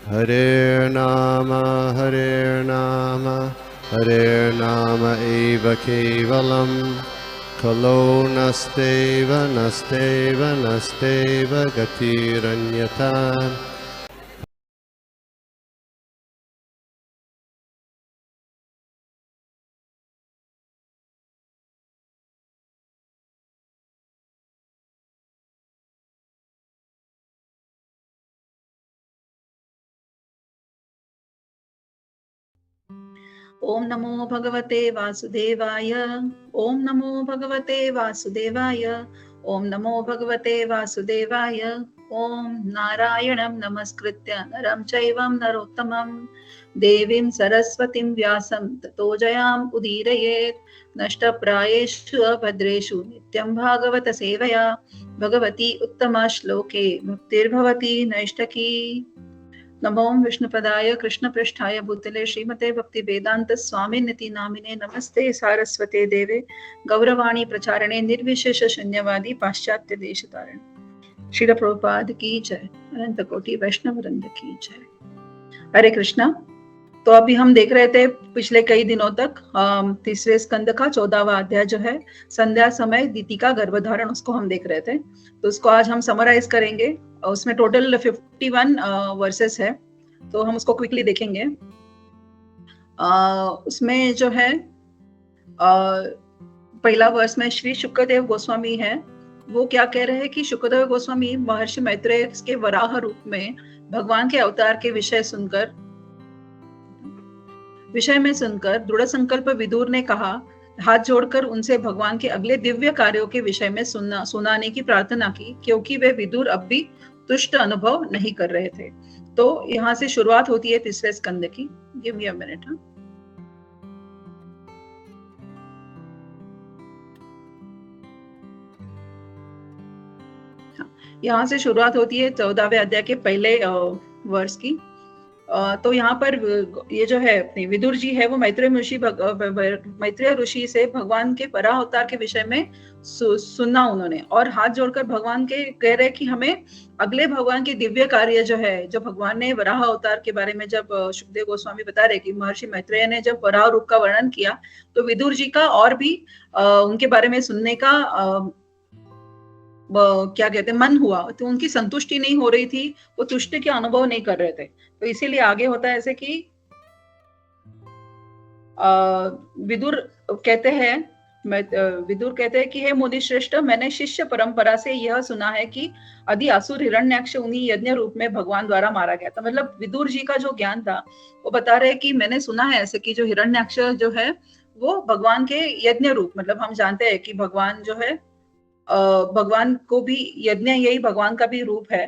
Hare Nama Hare Nama eva kevalam Kalo nasteva nasteva nasteva gatiranyata. ओम नमो भगवते वासुदेवाय। ओम नमो भगवते वासुदेवाय। ओम नमो भगवते वासुदेवाय। ओम नारायणं नमस्कृत्य नरं चैवं नरोत्तमं देवीं सरस्वतीं व्यासं ततो जयाम् उदीरयेत्। नष्टप्रायेषु अभद्रेषु नित्यं भागवत सेवया भगवती उत्तमा श्लोके मुक्तिर्भवति नैष्ठकी। नमो विष्णुपदाय कृष्णपृष्ठाय भूतले श्रीमते भक्ति वेदांत स्वामिनिति नामिने नमस्ते सारस्वते देवे गौरवाणी प्रचारणे निर्विशेष शून्यवादी पाश्चात्य देश तारण। श्रील प्रभुपाद की जय। अनंत कोटि वैष्णव वृंद की जय। हरे कृष्णा। तो अभी हम देख रहे थे पिछले कई दिनों तक तीसरे स्कंद का 14वां अध्याय जो है संध्या समय दीति का गर्भधारण, उसको हम देख रहे थे। तो उसको आज हम समराइज करेंगे। उसमें टोटल 51 वर्सेस है, तो हम उसको क्विकली देखेंगे। उसमें जो है पहला वर्ष में श्री शुक्रदेव गोस्वामी है, वो क्या कह रहे हैं कि शुक्रदेव गोस्वामी महर्षि मैत्रेय के वराह रूप में भगवान के अवतार के विषय में सुनकर दृढ़ संकल्प विदुर ने कहा, हाथ जोड़कर उनसे भगवान के अगले दिव्य कार्यों के विषय में सुनाने की प्रार्थना की, क्योंकि वे विदुर अब भी तुष्ट अनुभव नहीं कर रहे थे। तो यहाँ से शुरुआत होती है तीसरे स्कंद की। Give me a minute. यहाँ से शुरुआत होती है 14वें अध्याय के पहले वर्ष की। तो यहाँ पर ये जो है विदुर जी है वो मैत्रेय ऋषि से भगवान के वराह अवतार के विषय में सुनना उन्होंने, और हाथ जोड़कर भगवान के कह रहे कि हमें अगले भगवान के दिव्य कार्य जो है, जो भगवान ने वराह अवतार के बारे में जब सुखदेव गोस्वामी बता रहे कि महर्षि मैत्रेय ने जब वराह रूप का वर्णन किया, तो विदुर जी का और भी उनके बारे में सुनने का क्या कहते हैं मन हुआ। तो उनकी संतुष्टि नहीं हो रही थी, वो तुष्टि के अनुभव नहीं कर रहे थे। तो इसीलिए आगे होता है ऐसे कि विदुर कहते हैं कि हे मुनि श्रेष्ठ, मैंने शिष्य परंपरा से यह सुना है कि आदि असुर हिरण्याक्ष उन्हीं यज्ञ रूप में भगवान द्वारा मारा गया था। मतलब विदुर जी का जो ज्ञान था वो बता रहे कि मैंने सुना है ऐसे कि जो हिरण्याक्ष जो है वो भगवान के यज्ञ रूप, मतलब हम जानते हैं कि भगवान जो है भगवान को भी यज्ञ यही भगवान का भी रूप है।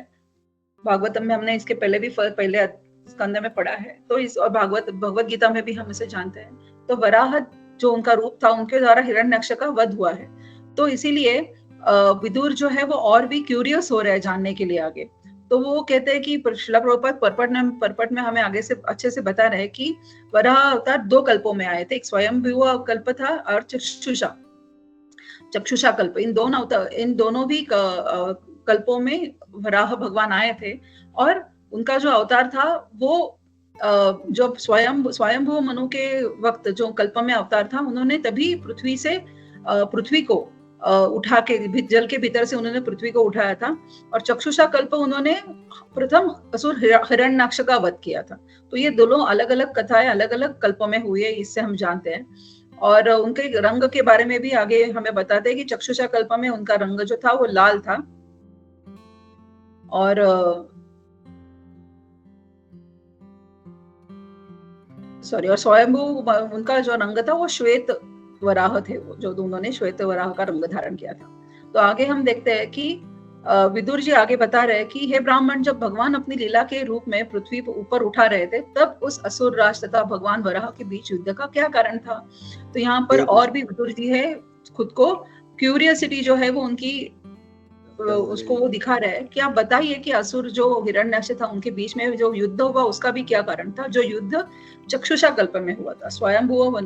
भागवतम में हमने इसके पहले भी पहले स्कंद में पढ़ा है, तो इस और भगवत गीता में भी हम इसे जानते हैं। तो वराह जो उनका रूप था, उनके द्वारा हिरण्यक्ष का वध हुआ है। तो इसीलिए विदुर जो है वो और भी क्यूरियस हो रहे हैं जानने के लिए आगे। तो वो कहते हैं कि श्रील प्रभुपाद परपट में हमें आगे से अच्छे से बता रहे हैं कि वराह अवतार 2 कल्पों में आए थे। एक स्वयंभुव कल्प था और चक्षुषा कल्प। इन दोनों भी कल्पों में वराह भगवान आए थे, और उनका जो अवतार था वो जो स्वयंभुव मनु के वक्त जो कल्प में अवतार था, उन्होंने तभी पृथ्वी को उठा के जल के भीतर से उन्होंने पृथ्वी को उठाया था। और चक्षुषा कल्प उन्होंने प्रथम असुर हिरण्याक्ष का वध किया था। तो ये दोनों अलग अलग कथाएं अलग अलग कल्पों में हुई है, इससे हम जानते हैं। और उनके रंग के बारे में भी आगे हमें बताते हैं कि चक्षुषा कल्प में उनका रंग जो था वो लाल था, और स्वयंभू उनका जो रंग था वो श्वेत वराह थे, वो जो उन्होंने श्वेत वराह का रंग धारण किया था। तो आगे हम देखते हैं कि विदुर जी आगे बता रहे हैं कि हे ब्राह्मण, जब भगवान अपनी लीला के रूप में पृथ्वी पर ऊपर उठा रहे थे, तब उस असुर राज तथा भगवान वराह के बीच युद्ध का क्या कारण था। तो यहाँ पर और भी विदुर जी है खुद को क्यूरियसिटी जो है वो उनकी उसको वो दिखा रहा है कि आप बताइए कि असुर जो हिरण्याक्ष था उनके बीच में जो युद्ध हुआ उसका भी क्या कारण था, जो युद्ध चक्षुषा कल्प में हुआ था, स्वयंभुव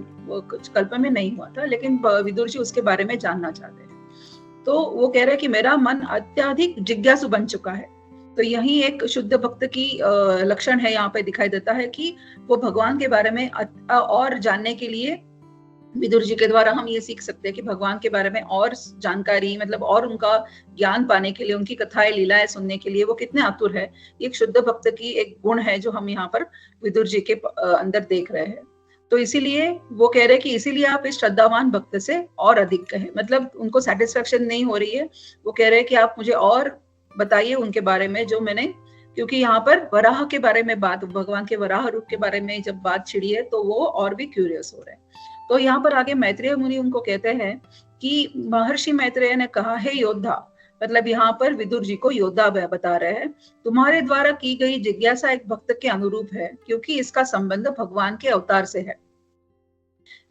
कल्प में नहीं हुआ था। लेकिन विदुर जी उसके बारे में जानना चाहते हैं। तो वो कह रहे हैं कि मेरा मन अत्यधिक जिज्ञासु बन चुका है। तो यही एक शुद्ध भक्त की लक्षण है, यहाँ पे दिखाई देता है कि वो भगवान के बारे में और जानने के लिए विदुर जी के द्वारा हम ये सीख सकते हैं कि भगवान के बारे में और जानकारी, मतलब और उनका ज्ञान पाने के लिए, उनकी कथाएं लीलाएं सुनने के लिए वो कितने आतुर है। एक शुद्ध भक्त की एक गुण है जो हम यहाँ पर विदुर जी के अंदर देख रहे हैं। तो इसीलिए वो कह रहे हैं कि इसीलिए आप इस श्रद्धावान भक्त से और अधिक कहें, मतलब उनको सेटिस्फेक्शन नहीं हो रही है। वो कह रहे हैं कि आप मुझे और बताइए उनके बारे में जो मैंने, क्योंकि यहाँ पर वराह के बारे में बात, भगवान के वराह रूप के बारे में जब बात छिड़ी है तो वो और भी क्यूरियस हो रहे हैं। तो यहाँ पर आगे मैत्रेय मुनि उनको कहते हैं कि महर्षि मैत्रेय ने कहा, हे योद्धा, मतलब यहाँ पर विदुर जी को योद्धा बता रहे हैं, तुम्हारे द्वारा की गई जिज्ञासा एक भक्त के अनुरूप है, क्योंकि इसका संबंध भगवान के अवतार से है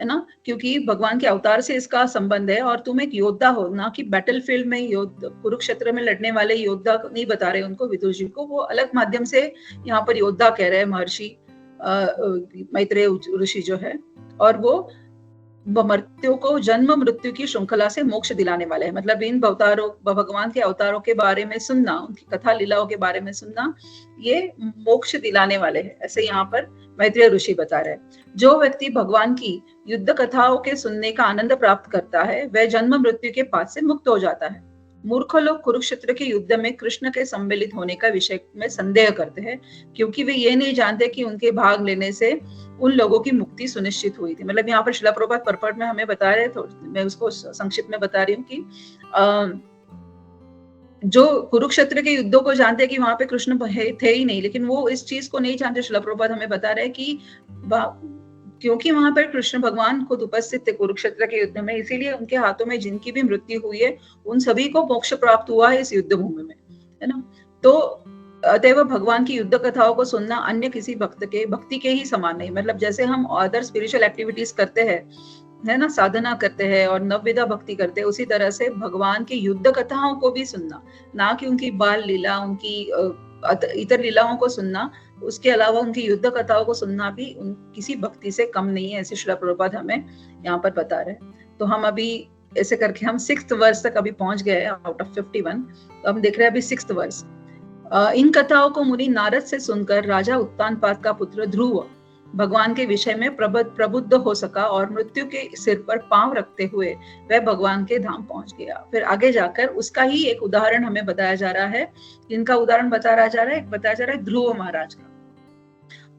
ना, क्योंकि भगवान के अवतार से इसका संबंध है। और तुम एक योद्धा हो, ना कि बैटलफील्ड में योद्धा, कुरुक्षेत्र में लड़ने वाले योद्धा नहीं बता रहे उनको, विदुर जी को वो अलग माध्यम से यहाँ पर योद्धा कह रहे हैं महर्षि मैत्रेय ऋषि जो है। और वो मर्त्यों को जन्म मृत्यु की श्रृंखला से मोक्ष दिलाने वाले हैं, मतलब इन अवतारों, भगवान के अवतारों के बारे में सुनना, उनकी कथा लीलाओं के बारे में सुनना, ये मोक्ष दिलाने वाले हैं, ऐसे यहाँ पर मैत्रेय ऋषि बता रहे हैं। जो व्यक्ति भगवान की युद्ध कथाओं के सुनने का आनंद प्राप्त करता है वह जन्म मृत्यु के पास से मुक्त हो जाता है। मूर्ख लोग कुरुक्षेत्र के युद्ध में कृष्ण के सम्मिलित होने का विषय में संदेह करते हैं, क्योंकि वे ये नहीं जानते कि उनके भाग लेने से उन लोगों की मुक्ति सुनिश्चित हुई थी। मतलब यहाँ पर शिला प्रभुपाद परपट में हमें बता रहे थे, मैं उसको संक्षिप्त में बता रही हूँ कि जो कुरुक्षेत्र के युद्धों को जानते हैं कि वहां पे कृष्ण थे ही नहीं, लेकिन वो इस चीज को नहीं जानते। शिला प्रभुपाद हमें बता रहे हैं कि क्योंकि वहां पर कृष्ण भगवान खुद उपस्थित थे कुरुक्षेत्र के युद्ध में, इसीलिए उनके हाथों में जिनकी भी मृत्यु हुई है उन सभी को मोक्ष प्राप्त हुआ है इस युद्ध भूमि में, है ना। तो अतएव भगवान की युद्ध कथाओं को सुनना अन्य किसी भक्ति के ही समान नहीं, मतलब जैसे हम अदर स्पिरिचुअल एक्टिविटीज करते हैं, है ना, साधना करते हैं और नवविधा भक्ति करते हैं, उसी तरह से भगवान की युद्ध कथाओं को भी सुनना, ना कि उनकी बाल लीला, उनकी इतर लीलाओं को सुनना, उसके अलावा उनकी युद्ध कथाओं को सुनना भी किसी भक्ति से कम नहीं है, ऐसे श्रील प्रभुपाद हमें यहाँ पर बता रहे हैं। तो हम अभी ऐसे करके हम 6th वर्ष तक अभी पहुंच गए आउट ऑफ 51। तो हम देख रहे हैं अभी 6th वर्ष। इन कथाओं को मुनि नारद से सुनकर राजा उत्तानपाद का पुत्र ध्रुव भगवान के विषय में प्रबुद्ध हो सका और मृत्यु के सिर पर पांव रखते हुए वह भगवान के धाम पहुंच गया। फिर आगे जाकर उसका ही एक उदाहरण हमें बताया जा रहा है। इनका उदाहरण बताया जा रहा है ध्रुव महाराज का।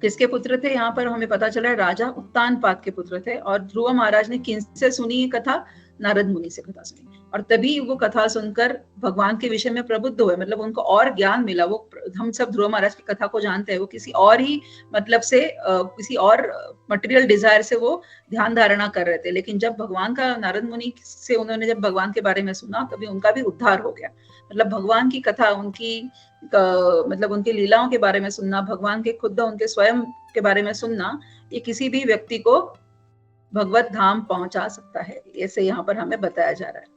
किसके पुत्र थे, यहाँ पर हमें पता चला है राजा उत्तानपाद के पुत्र थे। और ध्रुव महाराज ने किनसे सुनी ये कथा, नारद मुनि से कथा सुनी, और तभी वो कथा सुनकर भगवान के विषय में प्रबुद्ध हुए, मतलब उनको और ज्ञान मिला। वो हम सब ध्रुव महाराज की कथा को जानते हैं, वो किसी और ही मतलब से किसी और मटेरियल डिजायर से वो ध्यान धारणा कर रहे थे, लेकिन जब भगवान का, नारद मुनि से उन्होंने जब भगवान के बारे में सुना तभी उनका भी उद्धार हो गया। मतलब भगवान की कथा, उनकी मतलब उनकी लीलाओं के बारे में सुनना, भगवान के खुद उनके स्वयं के बारे में सुनना, ये किसी भी व्यक्ति को भगवत धाम पहुंचा सकता है, ऐसे यहाँ पर हमें बताया जा रहा है।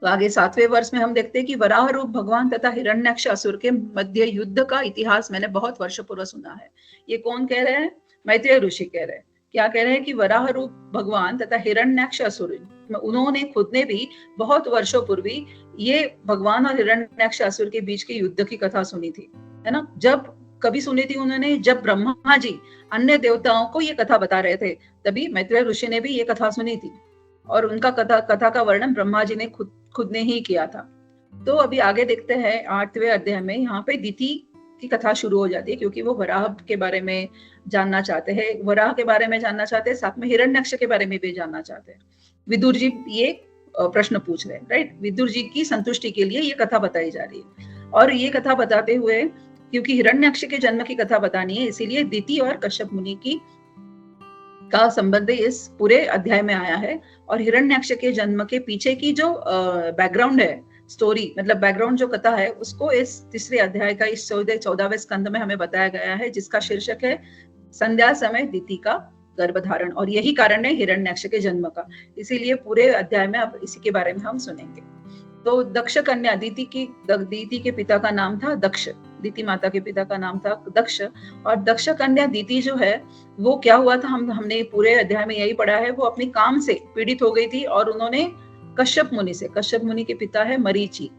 तो आगे 7वें वर्ष में हम देखते हैं कि वराह रूप भगवान तथा हिरण्याक्ष असुर के मध्य युद्ध का इतिहास मैंने बहुत वर्ष पूर्व सुना है। ये कौन कह रहे हैं, मैत्रेय ऋषि कह रहे हैं। क्या कह रहे हैं कि वराह रूप भगवान तथा हिरण्याक्ष असुर, उन्होंने खुद ने भी बहुत वर्षों पूर्वी ये भगवान और हिरण्याक्ष असुर के बीच के युद्ध की कथा सुनी थी, है ना। जब कभी सुनी थी उन्होंने, जब ब्रह्मा जी अन्य देवताओं को ये कथा बता रहे थे, तभी मैत्रेय ऋषि ने भी ये कथा सुनी थी, और उनका कथा का वर्णन ब्रह्मा जी ने खुद ने ही किया था। तो अभी आगे देखते हैं 8वें अध्याय में, यहाँ पे दिति की कथा शुरू हो जाती है, क्योंकि वो वराह के बारे में जानना चाहते हैं, वराह के बारे में जानना चाहते हैं, साथ में हिरण्याक्ष के बारे में भी जानना चाहते हैं। विदुर जी ये प्रश्न पूछ रहे हैं, राइट। विदुर जी की संतुष्टि के लिए ये कथा बताई जा रही है। और ये कथा बताते हुए, क्योंकि हिरण्याक्ष के जन्म की कथा बतानी है, इसीलिए दिति और कश्यप मुनि का संबंध इस पूरे अध्याय में आया है। और हिरण्याक्ष के जन्म के पीछे की जो बैकग्राउंड है, स्टोरी, मतलब बैकग्राउंड जो कथा है, उसको इस 3रे अध्याय का इस 14वें स्कंद में हमें बताया गया है, जिसका शीर्षक है संध्या समय दिति का गर्भधारण। और यही कारण है हिरण्याक्ष के जन्म का, इसीलिए पूरे अध्याय में अब इसी के बारे में हम सुनेंगे। तो दक्ष कन्या दिति के पिता का नाम था दक्ष, दिति माता के पिता का नाम था दक्ष। और दक्ष कन्या दिति जो है, वो क्या हुआ था, हमने पूरे अध्याय में यही पढ़ा है, वो अपनी काम से पीड़ित हो गई थी और उन्होंने कश्यप मुनि के पिता है मरीचि,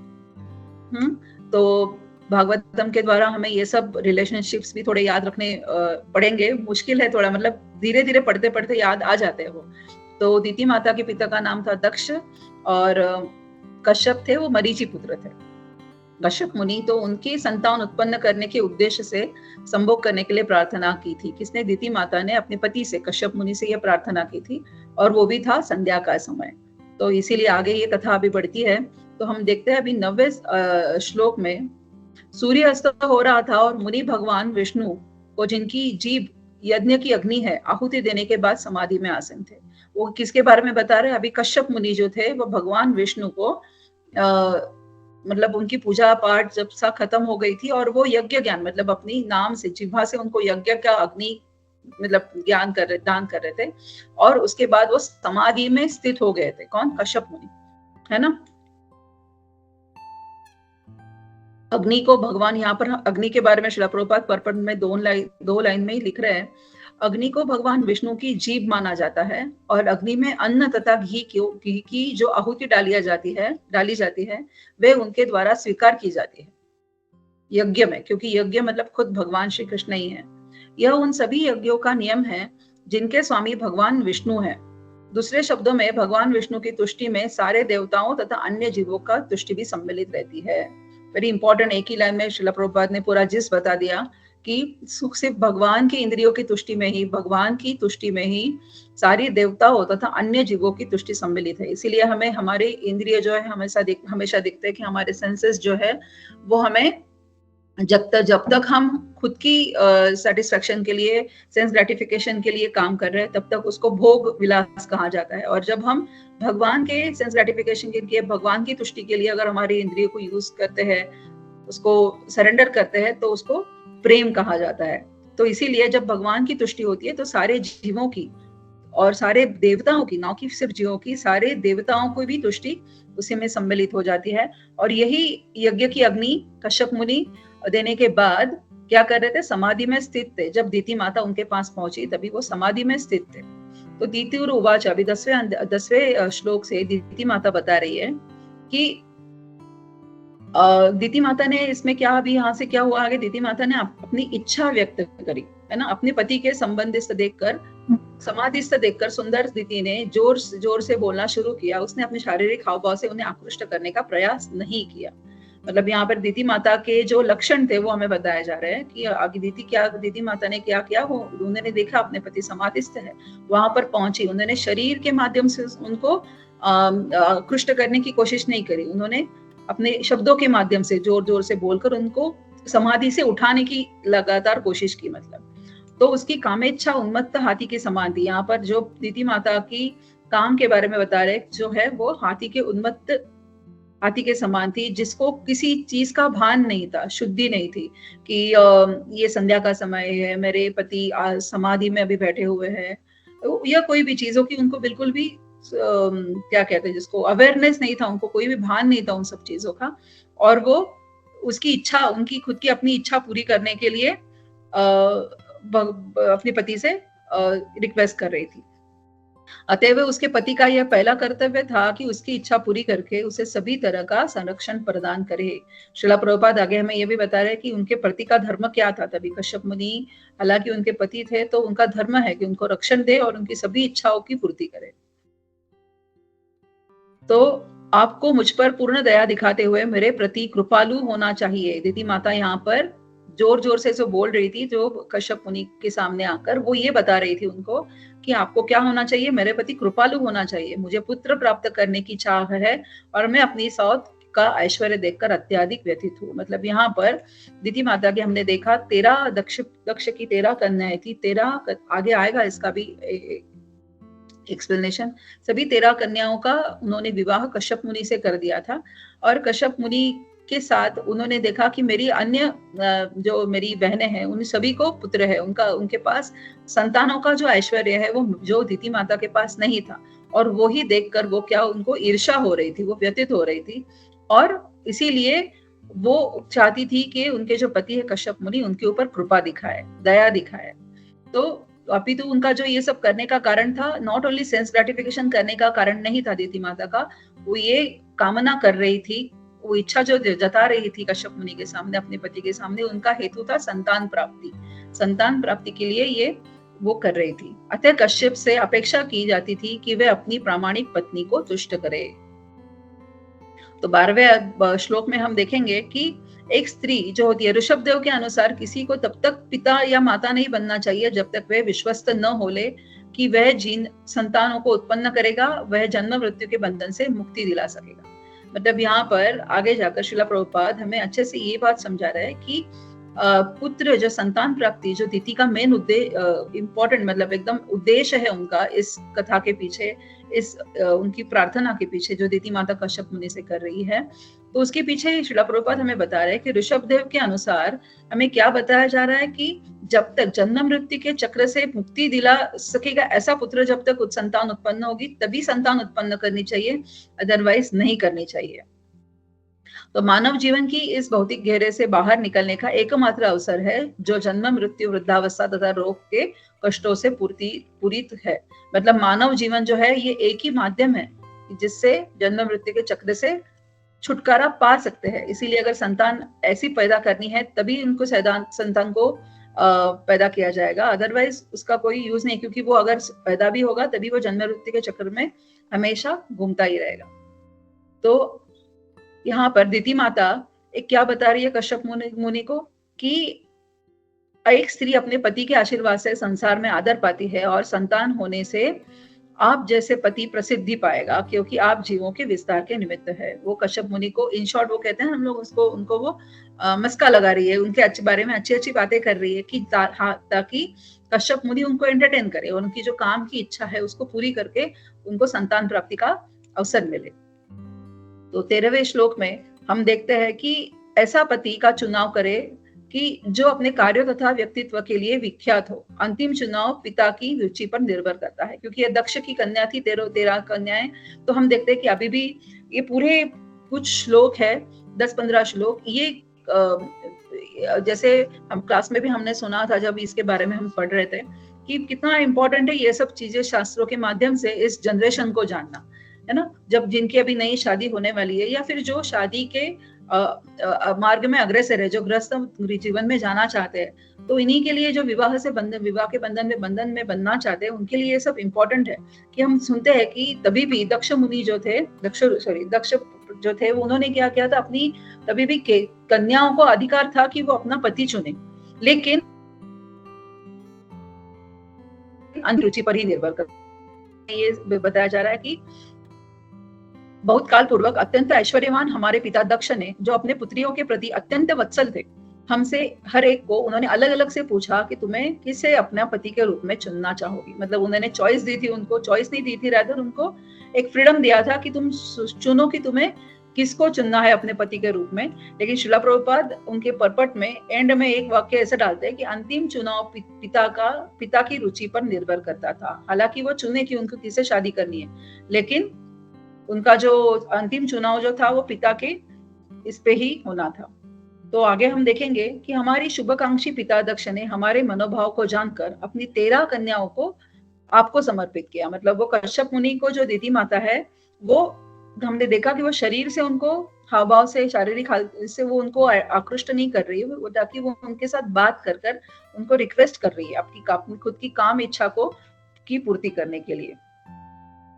तो भागवतम के द्वारा हमें ये सब रिलेशनशिप्स भी थोड़े याद रखने पड़ेंगे। मुश्किल है थोड़ा, मतलब धीरे धीरे पढ़ते पढ़ते याद आ जाते हैं वो। तो दीति माता के पिता का नाम था दक्ष और कश्यप थे वो मरीचि पुत्र थे। कश्यप मुनि तो उनकी संतान उत्पन्न करने के उद्देश्य से संभोग करने के लिए प्रार्थना की थी। किसने? दीति माता ने अपने पति से, कश्यप मुनि से यह प्रार्थना की थी, और वो भी था संध्या का समय। तो इसीलिए आगे ये कथा अभी बढ़ती है। तो हम देखते हैं अभी 90वें श्लोक में, सूर्य अस्त हो रहा था और मुनि भगवान विष्णु को, जिनकी जीभ यज्ञ की अग्नि है, आहुति देने के बाद समाधि में आसीन थे। वो किसके बारे में बता रहे हैं? अभी कश्यप मुनि जो थे वो भगवान विष्णु को मतलब उनकी पूजा पाठ जब सा खत्म हो गई थी और वो यज्ञ ज्ञान, मतलब अपनी नाम से, जिह्वा से उनको यज्ञ का अग्नि मतलब दान कर रहे थे, और उसके बाद वो समाधि में स्थित हो गए थे। कौन? कश्यप मुनि, है ना। अग्नि को भगवान, यहाँ पर अग्नि के बारे में श्रील प्रभुपाद पर्पण में दो लाइन में ही लिख रहे हैं। अग्नि को भगवान विष्णु की जीभ माना जाता है, और अग्नि में अन्न तथा घी की जो आहुति डाली जाती है वे उनके द्वारा स्वीकार की जाती है यज्ञ में, क्योंकि यज्ञ मतलब खुद भगवान श्री कृष्ण ही है। यह उन सभी यज्ञों का नियम है जिनके स्वामी भगवान विष्णु है। दूसरे शब्दों में, भगवान विष्णु की तुष्टि में सारे देवताओं तथा अन्य जीवों का तुष्टि भी सम्मिलित रहती है। वेरी इंपॉर्टेंट, एक ही लाइन में श्रील प्रभुपाद ने पूरा जिस बता दिया कि सुख सिर्फ भगवान की इंद्रियों की तुष्टि में ही, भगवान की तुष्टि में ही सारी देवताओं तथा अन्य जीवों की तुष्टि सम्मिलित है। इसीलिए हमें हमारे इंद्रिय जो है हमेशा दिखते हैं कि हमारे सेंसेस जो है वो हमें जब तक हम खुद की सेटिस्फेक्शन के लिए, सेंस ग्रेटिफिकेशन के लिए काम कर रहे हैं, तब तक उसको भोग विलास कहा जाता है। और जब हम भगवान के सेंस ग्रेटिफिकेशन के लिए, भगवान की तुष्टि के लिए अगर हमारी इंद्रियों को यूज करते हैं, उसको सरेंडर करते हैं, तो उसको प्रेम कहा जाता है। तो इसीलिए जब भगवान की तुष्टि होती है तो सारे जीवों की और सारे देवताओं की, ना कि सिर्फ जीवों की, सारे देवताओं को भी तुष्टि उसी में सम्मिलित हो जाती है। और यही यज्ञ की अग्नि कश्यप मुनि देने के बाद क्या कर रहे थे? समाधि में स्थित थे। जब दीति माता उनके पास पहुंची तभी वो समाधि में स्थित थे। तो दीति और उवाच, अभी 10वें श्लोक से दीति माता बता रही है कि दीति माता ने इसमें क्या, अभी यहाँ से क्या हुआ आगे, दीति माता ने अपनी इच्छा व्यक्त करी, है ना। अपने पति के संबंधित देखकर, समाधिस्थ देखकर सुंदर दीति ने जोर से बोलना शुरू किया। उसने अपने शारीरिक हाव भाव से उन्हें आकृष्ट करने का प्रयास नहीं किया। मतलब यहाँ पर दीति माता के जो लक्षण थे वो हमें बताया जा रहे हैं कि आगे दीति माता ने क्या किया। वो उन्होंने देखा अपने पति समाधिस्थ है, वहां पर पहुंची। उन्होंने शरीर के माध्यम से उनको आकृष्ट करने की कोशिश नहीं करी। उन्होंने अपने शब्दों के माध्यम से जोर से बोलकर उनको समाधि से उठाने की लगातार कोशिश की। मतलब तो उसकी कामेच्छा उन्मत्त हाथी के समान थी। यहाँ पर जो दीति माता की काम के बारे में बता रहे जो है, वो हाथी के समान थी, जिसको किसी चीज का भान नहीं था, शुद्धि नहीं थी कि ये संध्या का समय है, मेरे पति समाधि में अभी बैठे हुए हैं, या कोई भी चीजों की उनको बिल्कुल भी क्या कहते हैं जिसको, अवेयरनेस नहीं था, उनको कोई भी भान नहीं था उन सब चीजों का। और वो उसकी इच्छा, उनकी खुद की अपनी इच्छा पूरी करने के लिए अपने पति से रिक्वेस्ट कर रही थी। अतएव उसके पति का यह पहला कर्तव्य था कि उसकी इच्छा पूरी करके उसे सभी तरह का संरक्षण प्रदान करे। श्रील प्रभुपाद आगे हमें यह भी बता रहे हैं कि उनके पति का धर्म क्या था। तभी कश्यप मुनि हालांकि उनके पति थे, तो उनका धर्म है कि उनको रक्षण दे और उनकी सभी इच्छाओं की पूर्ति करे। तो आपको मुझ पर पूर्ण दया दिखाते हुए मेरे प्रति कृपालु होना चाहिए। दीति माता यहाँ पर जोर से जो बोल रही थी, जो कश्यप मुनि के सामने आकर वो ये बता रही थी उनको कि आपको क्या होना चाहिए, मेरे प्रति कृपालु होना चाहिए। मुझे पुत्र प्राप्त करने की चाह है और मैं अपनी सौत का ऐश्वर्य देखकर अत्यधिक व्यथित हूँ। मतलब यहाँ पर दीति माता के हमने देखा 13 दक्ष की 13 कन्याएं थी। 13 आगे आएगा इसका भी एक्सप्लेनेशन। सभी 13 कन्याओं का उन्होंने विवाह कश्यप मुनि से कर दिया था। और कश्यप मुनि के साथ उन्होंने देखा कि मेरी अन्य जो मेरी बहनें हैं उन सभी को पुत्र है, उनके पास संतानों का जो ऐश्वर्य है वो जो दीति माता के पास नहीं था। और वो ही देखकर वो क्या, उनको ईर्ष्या हो रही थी, वो व्यथित हो रही थी। और इसीलिए वो चाहती थी कि उनके जो पति है कश्यप मुनि, उनके ऊपर कृपा दिखाए, दया दिखाए। तो अपितु उनका जो ये सब करने का कारण था, नॉट ओनली सेंस ग्रेटिफिकेशन करने का कारण नहीं था दीति माता का, वो ये कामना कर रही थी वो इच्छा जो जता रही थी कश्यप मुनि के सामने, अपने पति के सामने, उनका हेतु था संतान प्राप्ति। संतान प्राप्ति के लिए ये वो कर रही थी। अतः कश्यप से अपेक्षा की जाती थी कि वे अपनी प्रामाणिक पत्नी को तुष्ट करे। तो 12वें श्लोक में हम देखेंगे कि एक स्त्री जो होती है, ऋषभ देव के अनुसार किसी को तब तक पिता या माता नहीं बनना चाहिए जब तक वह विश्वस्त न हो ले कि वह जिन संतानों को उत्पन्न करेगा वह जन्म मृत्यु के बंधन से मुक्ति दिला सकेगा। मतलब यहाँ पर आगे जाकर श्रील प्रभुपाद हमें अच्छे से ये बात समझा रहा है कि पुत्र जो संतान प्राप्ति जो दीति का मेन उद्देश्य इम्पोर्टेंट मतलब एकदम उद्देश्य है उनका इस कथा के पीछे, इस उनकी प्रार्थना के पीछे जो दीति माता कश्यप मुनि से कर रही है, तो उसके पीछे श्रील प्रभुपाद हमें बता रहे हैं कि ऋषभ देव के अनुसार हमें क्या बताया जा रहा है कि जब तक जन्म मृत्यु के चक्र से मुक्ति दिला सकेगा ऐसा पुत्र जब तक संतान उत्पन्न होगी तभी संतान उत्पन्न करनी चाहिए, अदरवाइज नहीं करनी चाहिए। तो मानव जीवन की इस भौतिक घेरे से बाहर निकलने का एकमात्र अवसर है जो जन्म मृत्यु वृद्धावस्था तथा रोग के कष्टों से पूरित है। मतलब मानव जीवन जो है ये एक ही माध्यम है जिससे जन्म मृत्यु के चक्र से छुटकारा पा सकते हैं। इसीलिए अगर संतान ऐसी पैदा करनी है तभी उनको संतान को पैदा किया जाएगा, अदरवाइज उसका कोई यूज नहीं, क्योंकि वो अगर पैदा भी होगा तभी वो जन्म मृत्यु के चक्र में हमेशा घूमता ही रहेगा। तो यहाँ पर दीति माता एक क्या बता रही है कश्यप मुनि को कि एक स्त्री अपने पति के आशीर्वाद से संसार में आदर पाती है और संतान होने से आप जैसे पति प्रसिद्धि पाएगा क्योंकि आप जीवों के विस्तार के निमित्त है। वो कश्यप मुनि को इन शॉर्ट वो कहते हैं, हम लोग उसको उनको वो मस्का लगा रही है, उनके अच्छे बारे में अच्छी अच्छी बातें कर रही है कि ताकि कश्यप मुनि उनको एंटरटेन करे, उनकी जो काम की इच्छा है उसको पूरी करके उनको संतान प्राप्ति का अवसर मिले। तो 13वें श्लोक में हम देखते हैं कि ऐसा पति का चुनाव करे कि जो अपने कार्यों तथा व्यक्तित्व के लिए विख्यात हो। अंतिम चुनाव पिता की रुचि पर निर्भर करता है, क्योंकि ये दक्ष की कन्या थी, 13 कन्याएं। तो हम देखते हैं कि अभी भी ये पूरे कुछ श्लोक है, 10-15 श्लोक, ये जैसे हम क्लास में भी हमने सुना था जब इसके बारे में हम पढ़ रहे थे कि कितना इंपॉर्टेंट है ये सब चीजें शास्त्रों के माध्यम से इस जनरेशन को जानना, है ना। जब जिनकी अभी नई शादी होने वाली है या फिर जो शादी के मार्ग में अग्रसर है, जो गृहस्थ जीवन में जाना चाहते हैं, तो इन्हीं के लिए जो विवाह के बंधन में बनना चाहते हैं उनके लिए ये सब इम्पोर्टेंट है। कि हम सुनते हैं कि तभी भी दक्ष मुनि जो थे, दक्ष जो थे, उन्होंने क्या किया था, अपनी तभी भी कन्याओं को अधिकार था कि वो अपना पति चुने, लेकिन रुचि पर ही निर्भर कर। ये बताया जा रहा है कि बहुत काल पूर्वक अत्यंत ऐश्वर्यवान हमारे पिता दक्ष ने, जो अपने पुत्रियों के प्रति अत्यंत वत्सल थे, हमसे हर एक को उन्होंने अलग अलग से पूछा कि तुम्हें किसे अपना पति के रूप में चुनना चाहोगी। मतलब उन्होंने चॉइस दी थी, उनको चॉइस नहीं दी थी, रादर उनको एक फ्रीडम दिया था कि तुम चुनो कि तुम्हें किसको चुनना है अपने पति के रूप में। लेकिन श्रील प्रभुपाद उनके परपट में एंड में एक वाक्य ऐसा डालते हैं कि अंतिम चुनाव पिता की रुचि पर निर्भर करता था। हालांकि वो चुने कि उनको किसे शादी करनी है, लेकिन उनका जो अंतिम चुनाव जो था वो पिता के इस पे ही होना था। तो आगे हम देखेंगे कि हमारी शुभकांक्षी पिता दक्ष ने हमारे मनोभाव को जानकर अपनी 13 कन्याओं को आपको समर्पित किया। मतलब वो कश्यप मुनि को जो दीति माता है, वो हमने देखा कि वो शरीर से उनको हाव भाव से, शारीरिक हालत से वो उनको आकृष्ट नहीं कर रही है, ताकि वो उनके साथ बात कर उनको रिक्वेस्ट कर रही है अपनी खुद की काम इच्छा को की पूर्ति करने के लिए।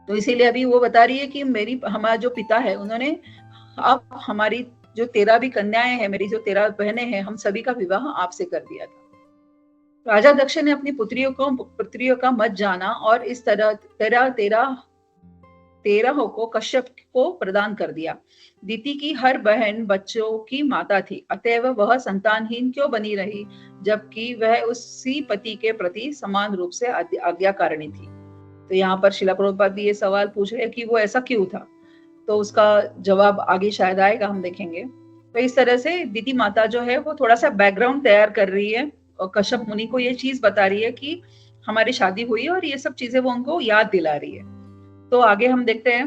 तो इसीलिए अभी वो बता रही है कि हमारा जो पिता है, उन्होंने आप हमारी जो 13 भी कन्याएं हैं, मेरी जो 13 बहनें हैं, हम सभी का विवाह आपसे कर दिया था। राजा दक्ष ने अपनी पुत्रियों का मत जाना और इस तरह 13 को कश्यप को प्रदान कर दिया। दीति की हर बहन बच्चों की माता थी, अतएव वह संतानहीन क्यों बनी रही, जबकि वह उसी पति के प्रति समान रूप से आज्ञाकारिणी थी। तो यहाँ पर श्रील प्रभुपाद भी ये सवाल पूछ रहे हैं कि वो ऐसा क्यों था, तो उसका जवाब आगे शायद आएगा, हम देखेंगे। तो इस तरह से दीति माता जो है वो थोड़ा सा बैकग्राउंड तैयार कर रही है और कश्यप मुनि को ये चीज बता रही है कि हमारी शादी हुई और ये सब चीजें वो उनको याद दिला रही है। तो आगे हम देखते हैं,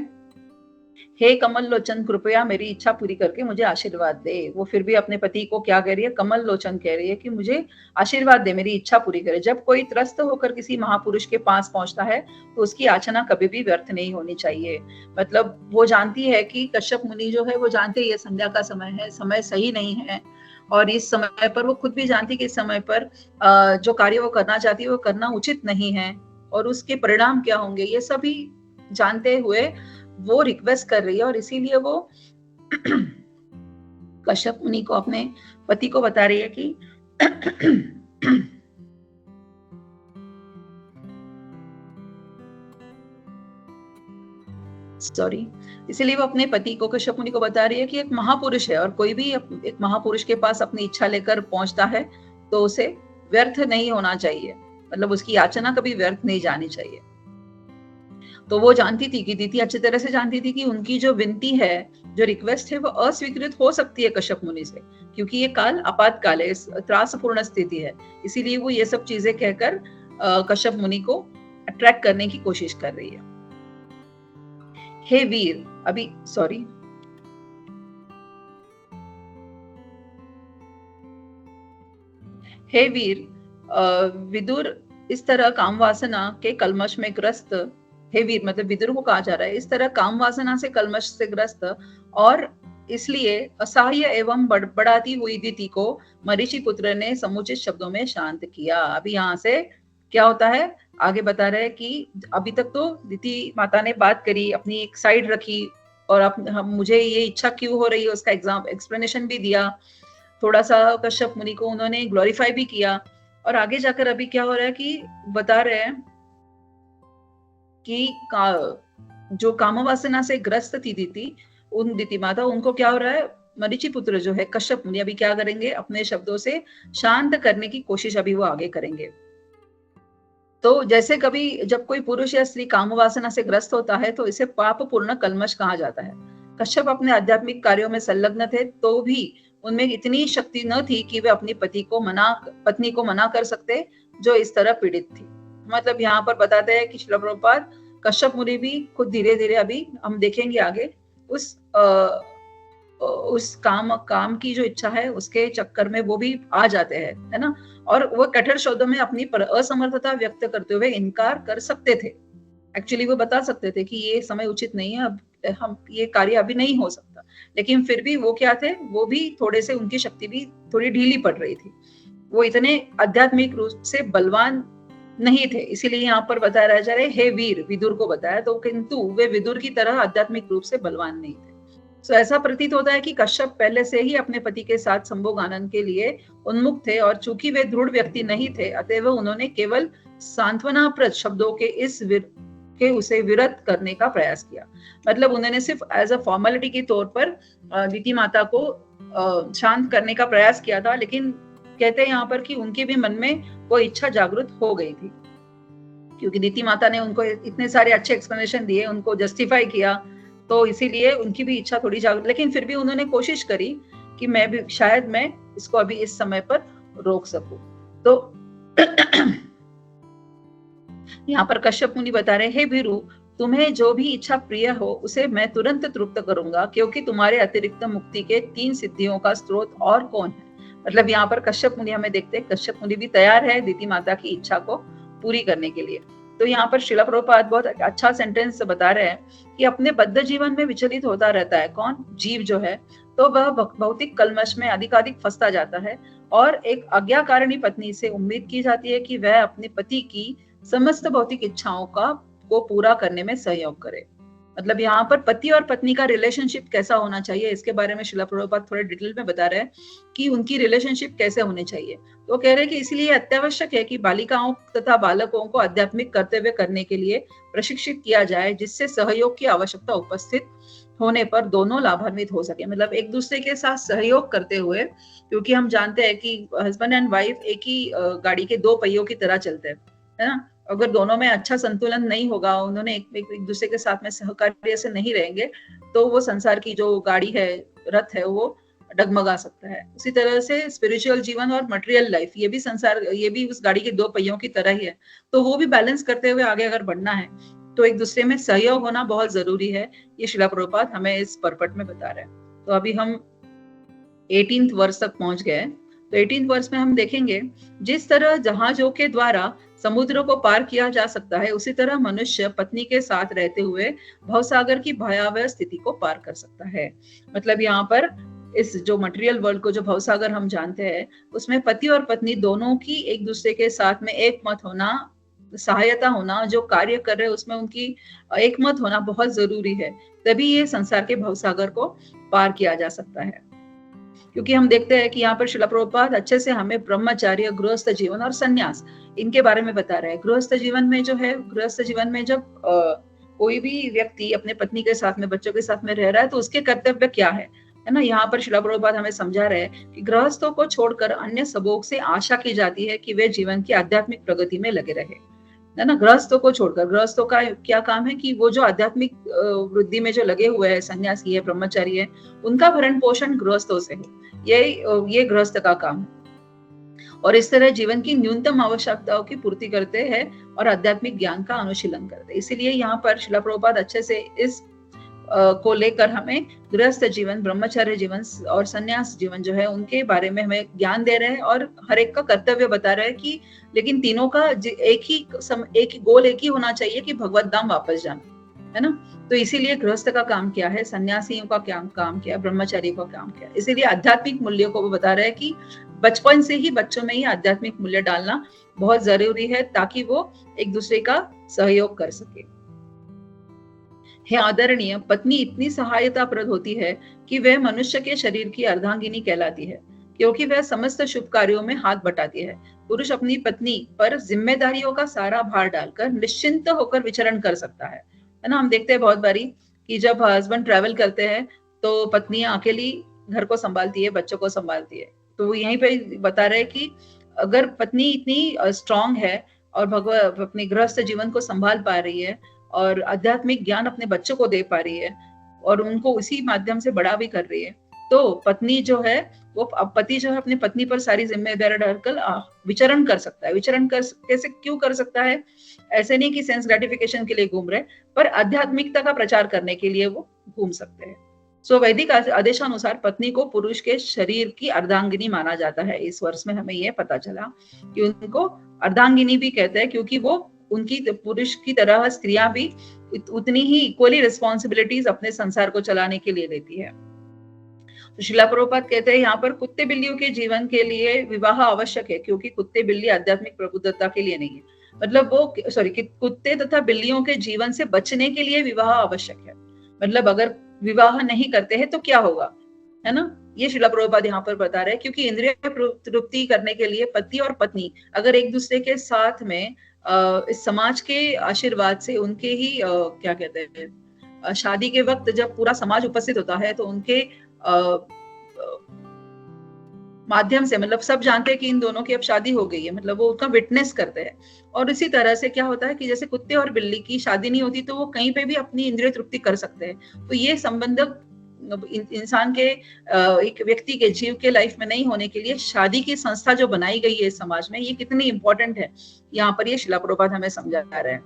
हे कमल लोचन कृपया मेरी इच्छा पूरी करके मुझे आशीर्वाद दे। वो फिर भी अपने पति को क्या कह रही है, कमल लोचन कह रही है कि मुझे आशीर्वाद दे, मेरी इच्छा पूरी करे। जब कोई त्रस्त होकर किसी महापुरुष के पास पहुंचता है तो उसकी याचना कभी भी व्यर्थ नहीं होनी चाहिए। मतलब वो जानती है कि कश्यप मुनि जो है वो जानते ये संध्या का समय है, समय सही नहीं है, और इस समय पर वो खुद भी जानती कि इस समय पर जो कार्य वो करना चाहती है वो करना उचित नहीं है और उसके परिणाम क्या होंगे ये सभी जानते हुए वो रिक्वेस्ट कर रही है। और इसीलिए वो कश्यप मुनि को अपने पति को बता रही है कि सॉरी, इसीलिए वो अपने पति को, कश्यप मुनि को बता रही है कि एक महापुरुष है और कोई भी एक महापुरुष के पास अपनी इच्छा लेकर पहुंचता है तो उसे व्यर्थ नहीं होना चाहिए, मतलब उसकी याचना कभी व्यर्थ नहीं जानी चाहिए। तो वो जानती थी कि दीति अच्छी तरह से जानती थी कि उनकी जो विनती है, जो रिक्वेस्ट है वो अस्वीकृत हो सकती है कश्यप मुनि से, क्योंकि ये काल आपातकाल है, त्रासपूर्ण स्थिति है। इसीलिए वो ये सब चीजें कहकर कश्यप मुनि को अट्रैक्ट करने की कोशिश कर रही है। हे वीर, अभी सॉरी, हे वीर, विदुर इस तरह काम वासना के कलमश में ग्रस्त, हे वीर मतलब विदुर को कहा जा रहा है, इस तरह काम वासना से कलमश से ग्रस्त और इसलिए असहाय एवं बड़बड़ाती हुई दीति को मरीचि पुत्र ने समुचित शब्दों में शांत किया। अभी यहाँ से क्या होता है, आगे बता रहे हैं कि अभी तक तो दीति माता ने बात करी, अपनी एक साइड रखी और अब मुझे ये इच्छा क्यों हो रही है उसका एक्सप्लेनेशन भी दिया, थोड़ा सा कश्यप मुनि को उन्होंने ग्लोरीफाई भी किया। और आगे जाकर अभी क्या हो रहा है कि बता रहे हैं कि जो कामवासना से ग्रस्त थी दीति माता, उनको क्या हो रहा है, मरीचि पुत्र जो है कश्यप मुनि अभी क्या करेंगे, अपने शब्दों से शांत करने की कोशिश अभी वो आगे करेंगे। तो जैसे कभी जब कोई पुरुष या स्त्री कामवासना से ग्रस्त होता है तो इसे पाप पूर्ण कलमश कहा जाता है। कश्यप अपने आध्यात्मिक कार्यों में संलग्न थे तो भी उनमें इतनी शक्ति न थी कि वे अपनी पत्नी को मना कर सकते जो इस तरह पीड़ित थी। मतलब यहाँ पर बताते हैं कि श्रील प्रभुपाद कश्यप मुनि भी खुद धीरे धीरे, अभी हम देखेंगे आगे, उस काम की जो इच्छा है उसके चक्कर में वो भी आ जाते हैं, है ना। और वो कठोर शब्दों में अपनी असमर्थता व्यक्त करते हुए इनकार कर सकते थे। एक्चुअली वो बता सकते थे कि ये समय उचित नहीं है, अब हम ये कार्य अभी नहीं हो सकता, लेकिन फिर भी वो क्या थे, वो भी थोड़े से, उनकी शक्ति भी थोड़ी ढीली पड़ रही थी, वो इतने आध्यात्मिक रूप से बलवान नहीं थे। इसीलिए यहाँ पर बताया जा रहा है हे वीर, विदुर को बताया, तो किंतु वे विदुर की तरह आध्यात्मिक रूप से बलवान नहीं थे। तो ऐसा प्रतीत होता है कि कश्यप पहले से ही अपने पति के साथ संभोग आनंद के लिए उन्मुख थे और चूंकि वे दृढ़ व्यक्ति नहीं थे अतएव उन्होंने केवल सांत्वनाप्रद शब्दों के उसे विरत करने का प्रयास किया। मतलब उन्होंने सिर्फ एज अ फॉर्मेलिटी के तौर पर दीति माता को शांत करने का प्रयास किया था, लेकिन कहते हैं यहाँ पर कि उनके भी मन में वो इच्छा जागृत हो गई थी, क्योंकि दीति माता ने उनको इतने सारे अच्छे एक्सप्लेनेशन दिए, उनको जस्टिफाई किया, तो इसीलिए उनकी भी इच्छा थोड़ी जागृत, लेकिन फिर भी उन्होंने कोशिश करी कि मैं भी शायद मैं इसको अभी इस समय पर रोक सकूं। तो यहाँ पर कश्यप मुनि बता रहे, हे वीरु, तुम्हें जो भी इच्छा प्रिय हो उसे मैं तुरंत तृप्त करूंगा, क्योंकि तुम्हारे अतिरिक्त मुक्ति के 3 सिद्धियों का स्रोत और कौन है। मतलब यहाँ पर कश्यप मुनि हमें देखते हैं, कश्यप मुनि भी तैयार है दीति माता की इच्छा को पूरी करने के लिए। तो यहाँ पर श्रील प्रभुपाद बहुत अच्छा सेंटेंस बता रहे हैं कि अपने बद्ध जीवन में विचलित होता रहता है कौन, जीव जो है, तो वह भौतिक कलमश में अधिकाधिक फंसता जाता है और एक आज्ञाकारिणी पत्नी से उम्मीद की जाती है कि वह अपने पति की समस्त भौतिक इच्छाओं को पूरा करने में सहयोग करे। मतलब यहाँ पर पति और पत्नी का रिलेशनशिप कैसा होना चाहिए इसके बारे में श्रील प्रभुपाद थोड़े डिटेल में बता रहे हैं कि उनकी रिलेशनशिप कैसे होने चाहिए। तो कह रहे हैं कि इसलिए अत्यावश्यक है कि बालिकाओं तथा बालकों को आध्यात्मिक कर्तव्य करने के लिए प्रशिक्षित किया जाए, जिससे सहयोग की आवश्यकता उपस्थित होने पर दोनों लाभान्वित हो सके। मतलब एक दूसरे के साथ सहयोग करते हुए, क्योंकि हम जानते हैं कि हस्बैंड एंड वाइफ एक ही गाड़ी के 2 पहियों की तरह चलते हैं, है ना। अगर दोनों में अच्छा संतुलन नहीं होगा, उन्होंने एक दूसरे के साथ में सहकार्य से नहीं रहेंगे, तो वो संसार की जो गाड़ी है, रथ है, वो डगमगा सकता है। उसी तरह से स्पिरिचुअल जीवन और मटेरियल लाइफ, ये भी उस गाड़ी के 2 पहियों की तरह ही है। तो वो भी बैलेंस करते हुए आगे अगर बढ़ना है तो एक दूसरे में सहयोग होना बहुत जरूरी है। ये शिला प्रभुपाद हमें इस परपट में बता रहे हैं। तो अभी हम 18th वर्ष तक पहुंच गए। तो 18th वर्ष में हम देखेंगे, जिस तरह जहाजों के द्वारा समुद्र को पार किया जा सकता है, उसी तरह मनुष्य पत्नी के साथ रहते हुए भवसागर की भयावह स्थिति को पार कर सकता है। मतलब यहाँ पर इस जो मटेरियल वर्ल्ड को, जो भवसागर हम जानते हैं, उसमें पति और पत्नी दोनों की एक दूसरे के साथ में एक मत होना, सहायता होना, जो कार्य कर रहे हैं उसमें उनकी एक मत होना बहुत जरूरी है। तभी ये संसार के भवसागर को पार किया जा सकता है। क्योंकि हम देखते हैं कि यहाँ पर शिला प्रभुपाद अच्छे से हमें ब्रह्मचार्य, गृहस्थ जीवन और संन्यास, इनके बारे में बता रहे हैं। गृहस्थ जीवन में जो है, गृहस्थ जीवन में जब कोई भी व्यक्ति अपने पत्नी के साथ में, बच्चों के साथ में रह रहा है, तो उसके कर्तव्य क्या है ना। यहाँ पर शिला प्रभुपाद हमें समझा रहे हैं कि गृहस्थों को छोड़कर अन्य सबों से आशा की जाती है कि वे जीवन की आध्यात्मिक प्रगति में लगे रहे, है ना। गृहस्थों को छोड़कर, गृहस्थों का क्या काम है कि वो जो आध्यात्मिक वृद्धि में जो लगे हुए हैं, सन्यासी है, ब्रह्मचारी है, उनका भरण पोषण गृहस्थों से हो, ये गृहस्थ का काम है। और इस तरह जीवन की न्यूनतम आवश्यकताओं की पूर्ति करते हैं और आध्यात्मिक ज्ञान का अनुशीलन करते हैं। इसीलिए यहाँ पर शिला प्रभुपाद अच्छे से इस को लेकर हमें गृहस्थ जीवन, ब्रह्मचर्य जीवन और संन्यास जीवन जो है, उनके बारे में हमें ज्ञान दे रहे हैं और हर एक का कर्तव्य बता रहे हैं कि लेकिन तीनों का एक ही गोल एक ही होना चाहिए कि भगवत धाम वापस जाना, है ना। तो इसीलिए गृहस्थ का काम क्या है, सन्यासियों का क्या काम क्या है, ब्रह्मचारी का काम क्या है। इसीलिए आध्यात्मिक मूल्यों को वो बता रहे हैं कि बचपन से ही बच्चों में ही आध्यात्मिक मूल्य डालना बहुत जरूरी है, ताकि वो एक दूसरे का सहयोग कर सके। हे आदरणीय, पत्नी इतनी सहायताप्रद होती है कि वह मनुष्य के शरीर की अर्धांगिनी कहलाती है, क्योंकि वह समस्त शुभ कार्यों में हाथ बटाती है। पुरुष अपनी पत्नी पर जिम्मेदारियों का सारा भार डालकर निश्चिंत होकर विचरण कर सकता है ना। हम देखते हैं बहुत बारी कि जब हस्बैंड ट्रैवल करते हैं तो पत्नियां अकेली घर को संभालती है, बच्चों को संभालती है। तो वो यहीं पे बता रहे हैं कि अगर पत्नी इतनी स्ट्रांग है और अपने गृहस्थ जीवन को संभाल पा रही है और आध्यात्मिक ज्ञान अपने बच्चों को दे पा रही है और उनको उसी माध्यम से बड़ा भी कर रही है, तो पत्नी जो है वो, पति जो है अपनी पत्नी पर सारी जिम्मेदारी डालकर विचरण कर सकता है। विचरण कैसे, क्यों कर सकता है? ऐसे नहीं कि सेंस ग्रेटिफिकेशन के लिए घूम रहे, पर आध्यात्मिकता का प्रचार करने के लिए वो घूम सकते हैं। सो वैदिक आदेशानुसार पत्नी को पुरुष के शरीर की अर्धांगिनी माना जाता है। इस वर्ष में हमें यह पता चला कि उनको अर्धांगिनी भी कहते हैं, क्योंकि वो उनकी पुरुष की तरह स्त्रियां भी उतनी ही इक्वली रिस्पॉन्सिबिलिटीज अपने संसार को चलाने के लिए लेती है। तो शिला प्रभुपाद कहते हैं यहाँ पर कुत्ते बिल्लियों के जीवन के लिए विवाह आवश्यक है, क्योंकि कुत्ते बिल्ली आध्यात्मिक प्रबुद्धता के लिए नहीं है। मतलब कुत्ते तथा बिल्लियों के जीवन से बचने के लिए विवाह आवश्यक है। मतलब अगर विवाह नहीं करते हैं तो क्या होगा, है ना। ये शिला प्रभुपाद यहाँ पर बता रहे हैं, क्योंकि इंद्रिय तृप्ति करने के लिए पति और पत्नी अगर एक दूसरे के साथ में इस समाज के आशीर्वाद से, उनके ही क्या कहते हैं, शादी के वक्त जब पूरा समाज उपस्थित होता है तो उनके माध्यम से, मतलब सब जानते हैं कि इन दोनों की अब शादी हो गई है, मतलब वो उसका विटनेस करते हैं। और इसी तरह से क्या होता है कि जैसे कुत्ते और बिल्ली की शादी नहीं होती तो वो कहीं पे भी अपनी इंद्रिय तृप्ति कर सकते हैं। तो ये संबंध इंसान के, एक व्यक्ति के जीव के लाइफ में नहीं होने के लिए शादी की संस्था जो बनाई गई है इस समाज में, ये कितनी इंपॉर्टेंट है, यहाँ पर ये शिला प्रभुपाद हमें समझा रहे हैं।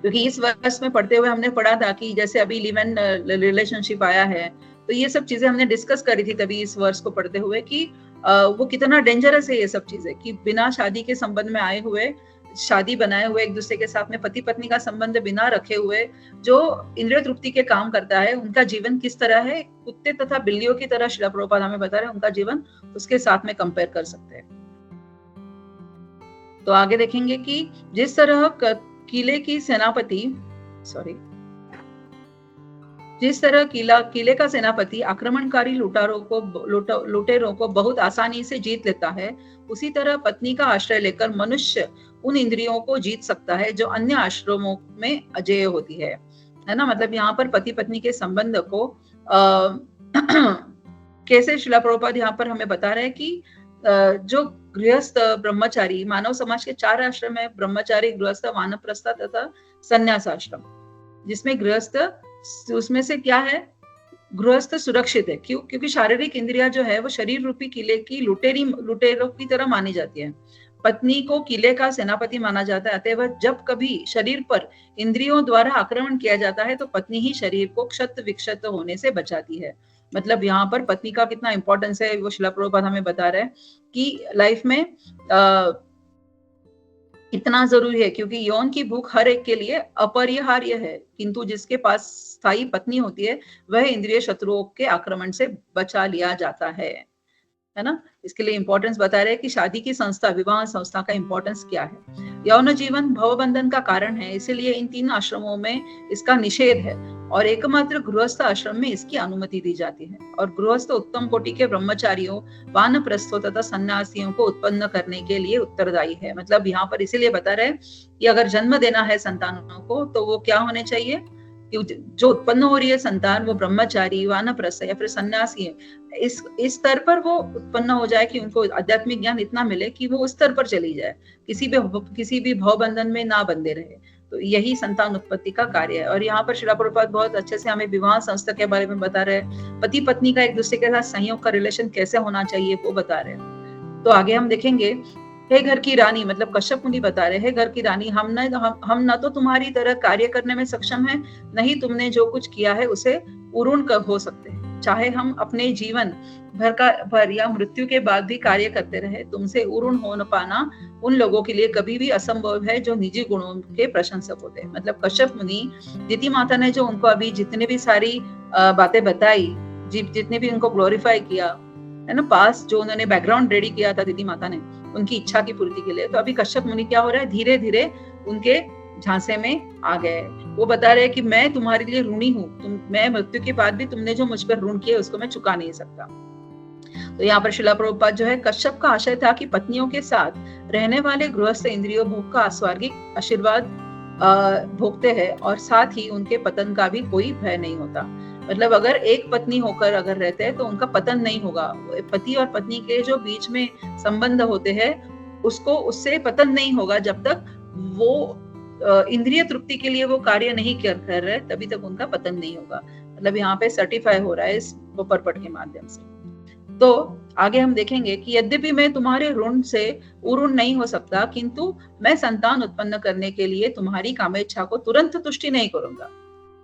क्योंकि इस वर्ष में पढ़ते हुए हमने पढ़ा था कि जैसे अभी लिव इन रिलेशनशिप आया है, तो ये सब चीजें हमने डिस्कस करी थी तभी इस वर्ष को पढ़ते हुए कि वो कितना डेंजरस है ये सब चीजें, कि बिना शादी के संबंध में आए हुए, शादी बनाए हुए, एक दूसरे के साथ में पति पत्नी का संबंध बिना रखे हुए जो इंद्रिय तृप्ति के काम करता है, उनका जीवन किस तरह है, कुत्ते तथा बिल्लियों की तरह शिला प्रभुपाद हमें बता रहे हैं उनका जीवन उसके साथ में कंपेयर कर सकते हैं। तो आगे देखेंगे कि जिस तरह किले की सेनापति, जिस तरह किले का सेनापति आक्रमणकारी लुटेरों को बहुत आसानी से जीत लेता है, उसी तरह पत्नी का आश्रय लेकर मनुष्य उन इंद्रियों को जीत सकता है जो अन्य आश्रमों में अजेय होती है ना। मतलब यहाँ पर पति पत्नी के संबंध को कैसे शिला प्रभुपाद यहाँ पर हमें बता रहे हैं कि जो गृहस्थ, ब्रह्मचारी, मानव समाज के 4 आश्रम है, ब्रह्मचारी, गृहस्थ, वानप्रस्थ तथा संन्यास आश्रम, जिसमें गृहस्थ, उसमें से क्या है, गृहस्थ सुरक्षित है। क्योंकि शारीरिक इंद्रिया जो है वो शरीर रूपी किले की लुटेरों की तरह मानी जाती है। पत्नी को किले का सेनापति माना जाता है, अतएव जब कभी शरीर पर इंद्रियों द्वारा आक्रमण किया जाता है तो पत्नी ही शरीर को क्षत विक्षत होने से बचाती है। मतलब यहाँ पर पत्नी का कितना इंपॉर्टेंस है वो श्रील प्रभुपाद हमें बता रहे हैं कि लाइफ में इतना जरूरी है, क्योंकि यौन की भूख हर एक के लिए अपरिहार्य है, किंतु जिसके पास स्थायी पत्नी होती है वह इंद्रिय शत्रुओं के आक्रमण से बचा लिया जाता है ना। इसके लिए इंपॉर्टेंस बता रहे हैं कि शादी की संस्था, विवाह संस्था का इंपॉर्टेंस क्या है। यौन जीवन भवबंधन का कारण है, इसीलिए इन 3 आश्रमों में इसका निषेध है और एकमात्र गृहस्थ आश्रम में इसकी अनुमति दी जाती है। और गृहस्थ उत्तम कोटि के ब्रह्मचारियों, वानप्रस्थों तथा सन्यासियों को उत्पन्न करने के लिए उत्तरदायी है। मतलब यहाँ पर इसीलिए बता रहे हैं कि अगर जन्म देना है संतानों को तो वो क्या होने चाहिए, जो उत्पन्न हो रही है संतान वो ब्रह्मचारी, वानप्रस्थ या फिर सन्यासी है। इस स्तर पर वो उत्पन्न हो जाए कि उनको आध्यात्मिक ज्ञान इतना मिले कि वो उस स्तर पर चली जाए, किसी भी भव बंधन में ना बंधे रहे। तो यही संतान उत्पत्ति का कार्य है। और यहाँ पर श्रील प्रभुपाद बहुत अच्छे से हमें विवाह संस्था के बारे में बता रहे हैं, पति पत्नी का एक दूसरे के साथ संयोग का रिलेशन कैसे होना चाहिए वो बता रहे हैं। तो आगे हम देखेंगे, हे घर की रानी, मतलब कश्यप मुनि बता रहे हैं, घर की रानी, हम न तो तुम्हारी तरह कार्य करने में सक्षम है, नहीं तुमने जो कुछ किया है उसे पूर्ण हो सकते हैं। चाहे हम अपने जीवन भर या मृत्यु के बाद भी कार्य करते रहे, तुमसे पूर्ण हो न पाना उन लोगों के लिए कभी भी असंभव है जो निजी गुणों के प्रशंसक होते हैं। मतलब कश्यप मुनि, दिति माता ने जो उनको अभी जितने भी सारी बातें बताई, जितने भी उनको ग्लोरीफाई किया है ना, पास जो उन्होंने बैकग्राउंड रेडी किया था दिति माता ने उनकी इच्छा की पूर्ति के लिए, तो अभी कश्यप मुनि क्या हो रहा है, धीरे धीरे उनके झांसे में आ गए। वो बता रहे हैं कि मैं तुम्हारे लिए ऋणी हूँ, मैं मृत्यु के बाद भी तुमने जो मुझ पर ऋण किया उसको मैं चुका नहीं सकता। तो यहाँ पर श्रील प्रभुपाद जो है, कश्यप का आशय था कि पत्नियों के साथ रहने वाले गृहस्थ इंद्रियों भोग का अस्वर्गिक आशीर्वाद भोगते हैं और साथ ही उनके पतन का भी कोई भय नहीं होता। मतलब अगर एक पत्नी होकर अगर रहते हैं तो उनका पतन नहीं होगा। पति और पत्नी के जो बीच में संबंध होते हैं उससे पतन नहीं होगा जब तक वो इंद्रिय तृप्ति के लिए वो कार्य नहीं कर रहे, तभी तक उनका पतन नहीं होगा। मतलब यहाँ पे सर्टिफाई हो रहा है इस पर्पट के माध्यम से। तो आगे हम देखेंगे कि यद्यपि मैं तुम्हारे ऋण से ऊर्ण नहीं हो सकता, किंतु मैं संतान उत्पन्न करने के लिए तुम्हारी कामेच्छा को तुरंत तुष्टि नहीं करूंगा,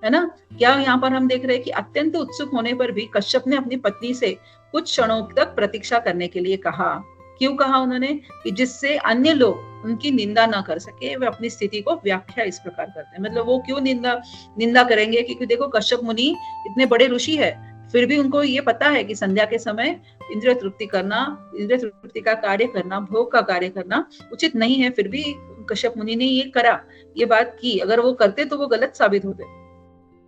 है ना। क्या यहाँ पर हम देख रहे हैं कि अत्यंत उत्सुक होने पर भी कश्यप ने अपनी पत्नी से कुछ क्षणों तक प्रतीक्षा करने के लिए कहा। क्यों कहा उन्होंने, कि जिससे अन्य लोग उनकी निंदा ना कर सके। वे अपनी स्थिति को व्याख्या इस प्रकार करते हैं। मतलब वो क्यों निंदा करेंगे, क्योंकि देखो कश्यप मुनि इतने बड़े ऋषि है, फिर भी उनको ये पता है कि संध्या के समय इंद्रिय तृप्ति का कार्य करना, भोग का कार्य करना उचित नहीं है। फिर भी कश्यप मुनि ने ये करा, ये बात की। अगर वो करते तो वो गलत साबित होते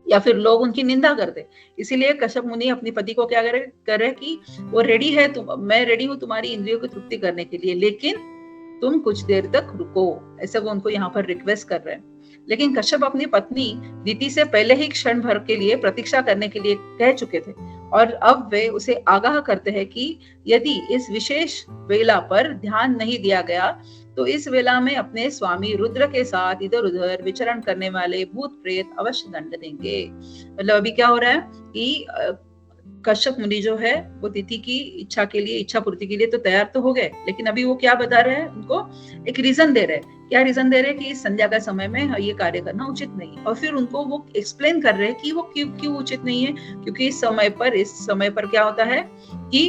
या फिर लोग उनकी निंदा करते। इसीलिए कश्यप मुनि अपनी पति को क्या करे कि वो रेडी है, मैं रेडी हूँ तुम्हारी इंद्रियों की तृप्ति करने के लिए, लेकिन तुम कुछ देर तक रुको, ऐसे वो उनको यहाँ पर रिक्वेस्ट कर रहे हैं। लेकिन कश्यप अपनी पत्नी दिति से पहले ही क्षण भर के लिए प्रतीक्षा करने के लिए कह चुके थे और अब वे उसे आगाह करते हैं कि यदि इस विशेष वेला पर ध्यान नहीं दिया गया तो इस वेला में अपने स्वामी रुद्र के साथ इधर उधर विचरण करने वाले भूत प्रेत अवश्य दंड देंगे। मतलब अभी क्या हो रहा है कि कश्यप मुनि जो है वो दिति की इच्छा पूर्ति के लिए तो तैयार तो हो गए, लेकिन अभी वो क्या बता रहे हैं, उनको एक रीजन दे रहे हैं। क्या रीजन दे रहे हैं कि इस संध्या का समय में ये कार्य करना उचित नहीं है। और फिर उनको वो एक्सप्लेन कर रहे हैं कि वो क्यों उचित नहीं है, क्योंकि इस समय पर क्या होता है कि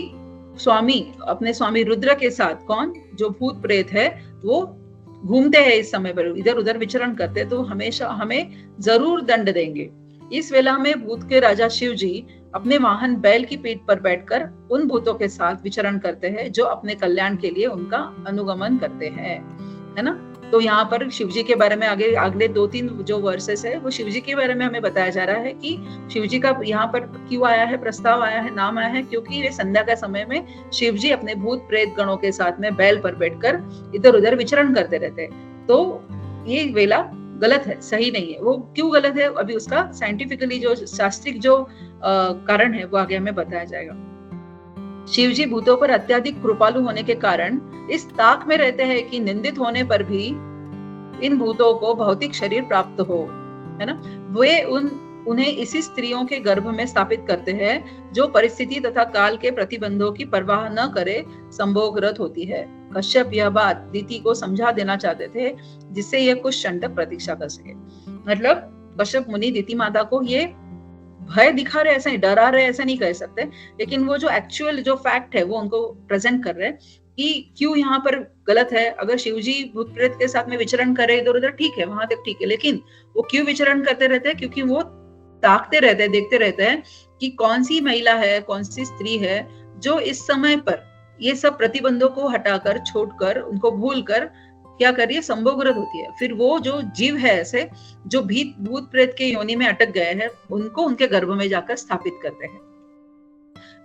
अपने स्वामी रुद्र के साथ कौन, जो भूत प्रेत है, वो घूमते हैं इस समय पर, इधर उधर विचरण करते हैं, तो हमेशा हमें जरूर दंड देंगे। इस वेला में भूत के राजा शिव जी अपने वाहन बैल की पीठ पर बैठकर उन भूतों के साथ विचरण करते हैं जो अपने कल्याण के लिए उनका अनुगमन करते हैं, है ना। तो यहाँ पर शिव जी के बारे में अगले 2-3 जो वर्सेस है वो शिव जी के बारे में हमें बताया जा रहा है कि शिव जी का यहाँ पर क्यों आया है, प्रस्ताव आया है, नाम आया है, क्योंकि वे संध्या का समय में शिव जी अपने भूत प्रेत गणों के साथ में बैल पर बैठकर इधर उधर विचरण करते रहते हैं। तो ये वेला गलत है, सही नहीं है। वो क्यों गलत है, अभी उसका साइंटिफिकली जो शास्त्रिक जो कारण है वो आगे हमें बताया जाएगा। शिव जी भूतों पर अत्यधिक कृपालु होने के कारण इस ताक में रहते हैं कि निंदित होने पर भी इन भूतों को भौतिक शरीर प्राप्त हो, है ना। वे उन उन्हें इसी स्त्रियों के गर्भ में स्थापित करते हैं जो परिस्थिति तथा काल के प्रतिबंधों की परवाह न करे संभोगरत होती है। कश्यप यह बात दिति को समझा देना चाहते थे जिससे यह कुछ क्षण तक प्रतीक्षा कर सके। मतलब कश्यप मुनि दिति माता को ये भय दिखा रहे, ऐसा नहीं डरा रहे, ऐसा नहीं कह सकते, लेकिन वो जो एक्चुअल जो फैक्ट है वो उनको प्रेजेंट कर रहे हैं कि क्यों यहाँ पर गलत है। अगर शिवजी भूत प्रेत के साथ में विचरण करे इधर उधर ठीक है, वहां तक ठीक है, लेकिन वो क्यों विचरण करते रहते हैं? क्योंकि वो ताकते रहते हैं, देखते रहते हैं कि कौन सी महिला है, कौन सी स्त्री है जो इस समय पर ये सब प्रतिबंधों को हटाकर, छोड़कर, उनको भूल कर क्या कर रही है, संभोगरत होती है। फिर वो जो जीव है ऐसे जो भूत प्रेत के योनि में अटक गए हैं उनको उनके गर्भ में जाकर स्थापित करते हैं,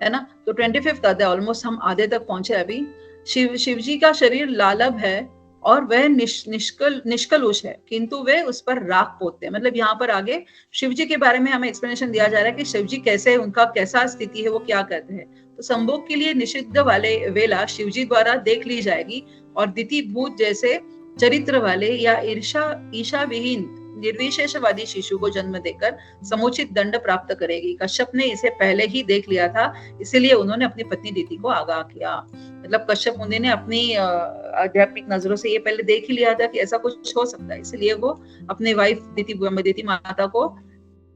है ना। तो 25th अध्याय ऑलमोस्ट हम आधे तक पहुंचे अभी। शिवजी का शरीर लालभ है और वह निष्कलुष है, किंतु वे उस पर राख पोतते हैं। मतलब यहाँ पर आगे शिवजी के बारे में हमें एक्सप्लेनेशन दिया जा रहा है कि शिवजी कैसे, उनका कैसा स्थिति है, वो क्या करते हैं। तो संभोग के लिए निषिद्ध वाले वेला शिवजी द्वारा देख ली जाएगी और दिति भूत जैसे चरित्र वाले या ईशा विहीन निर्विशेषवादी शिशु को जन्म देकर समुचित दंड प्राप्त करेगी। कश्यप ने इसे पहले ही देख लिया था, इसीलिए उन्होंने अपनी पत्नी दिति को आगाह किया। मतलब कश्यप मुनि ने अपनी आध्यात्मिक नजरों से ये पहले देख ही लिया था कि ऐसा कुछ हो सकता है, इसलिए वो अपने वाइफ दिति माता को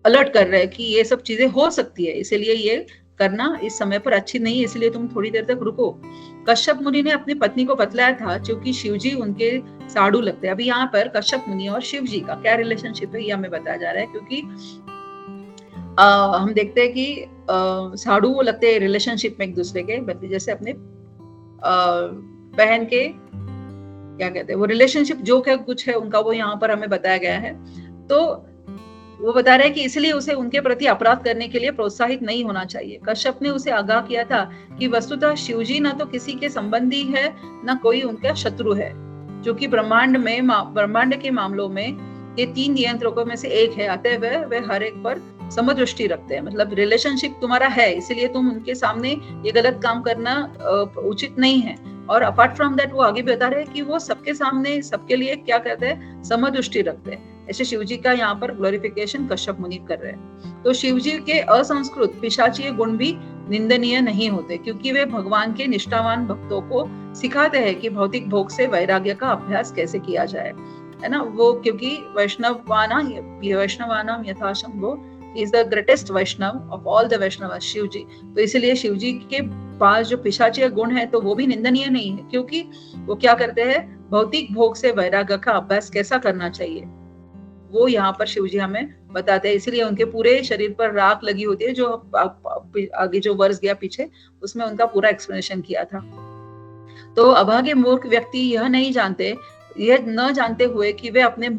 अलर्ट कर रहे हैं कि ये सब चीजें हो सकती है, इसलिए ये करना इस समय पर अच्छी नहीं है, इसलिए तुम थोड़ी देर तक रुको। कश्यप मुनि ने अपनी पत्नी को बतलाया था क्योंकि शिवजी उनके साधु लगते हैं। अभी यहाँ पर कश्यप मुनि और शिवजी का क्या रिलेशनशिप है ये हमें बताया जा रहा है, क्योंकि हम देखते हैं कि साधु वो लगते हैं रिलेशनशिप में एक दूसरे के, जैसे अपने बहन के क्या कहते हैं वो रिलेशनशिप जो क्या कुछ है उनका, वो यहाँ पर हमें बताया गया है। तो वो बता रहे हैं कि इसलिए उसे उनके प्रति अपराध करने के लिए प्रोत्साहित नहीं होना चाहिए। कश्यप ने उसे आगाह किया था कि वस्तुतः शिवजी न तो किसी के संबंधी है न कोई उनका शत्रु है, जो कि ब्रह्मांड के मामलों में ये 3 नियंत्रकों में से एक है, अतः वे हर एक पर समदृष्टि रखते हैं। मतलब रिलेशनशिप तुम्हारा है, इसलिए तुम उनके सामने ये गलत काम करना उचित नहीं है। और अपार्ट फ्रॉम दैट वो आगे बता रहे हैं कि वो सबके सामने, सबके लिए क्या कहते हैं, समदृष्टि रखते हैं। ऐसे शिवजी का यहाँ पर ग्लोरिफिकेशन कश्यप मुनि कर रहे हैं। तो शिवजी के असंस्कृत पिशाचीय गुण भी निंदनीय नहीं होते, क्योंकि वे भगवान के निष्ठावान भक्तों को सिखाते हैं कि भौतिक भोग से वैराग्य का अभ्यास कैसे किया जाए, है ना। वो क्योंकि वैष्णवानाम यथाशंभो is the greatest Vaishnav of all the Vaishnav, Shivji. तो इसलिए शिवजी के पास जो पिशाचीय गुण है तो वो भी निंदनीय नहीं है, क्योंकि वो क्या करते हैं, भौतिक भोग से वैराग्य का अभ्यास कैसा करना चाहिए वो यहाँ पर शिवजी हमें बताते हैं। इसलिए उनके पूरे शरीर पर राख लगी होती है, जो आगे जो वर्ष गया पीछे उसमें उनका पूरा एक्सप्लेनेशन किया था। तो अभागे मूर्ख व्यक्ति यह न जानते हुए कि वे अपने में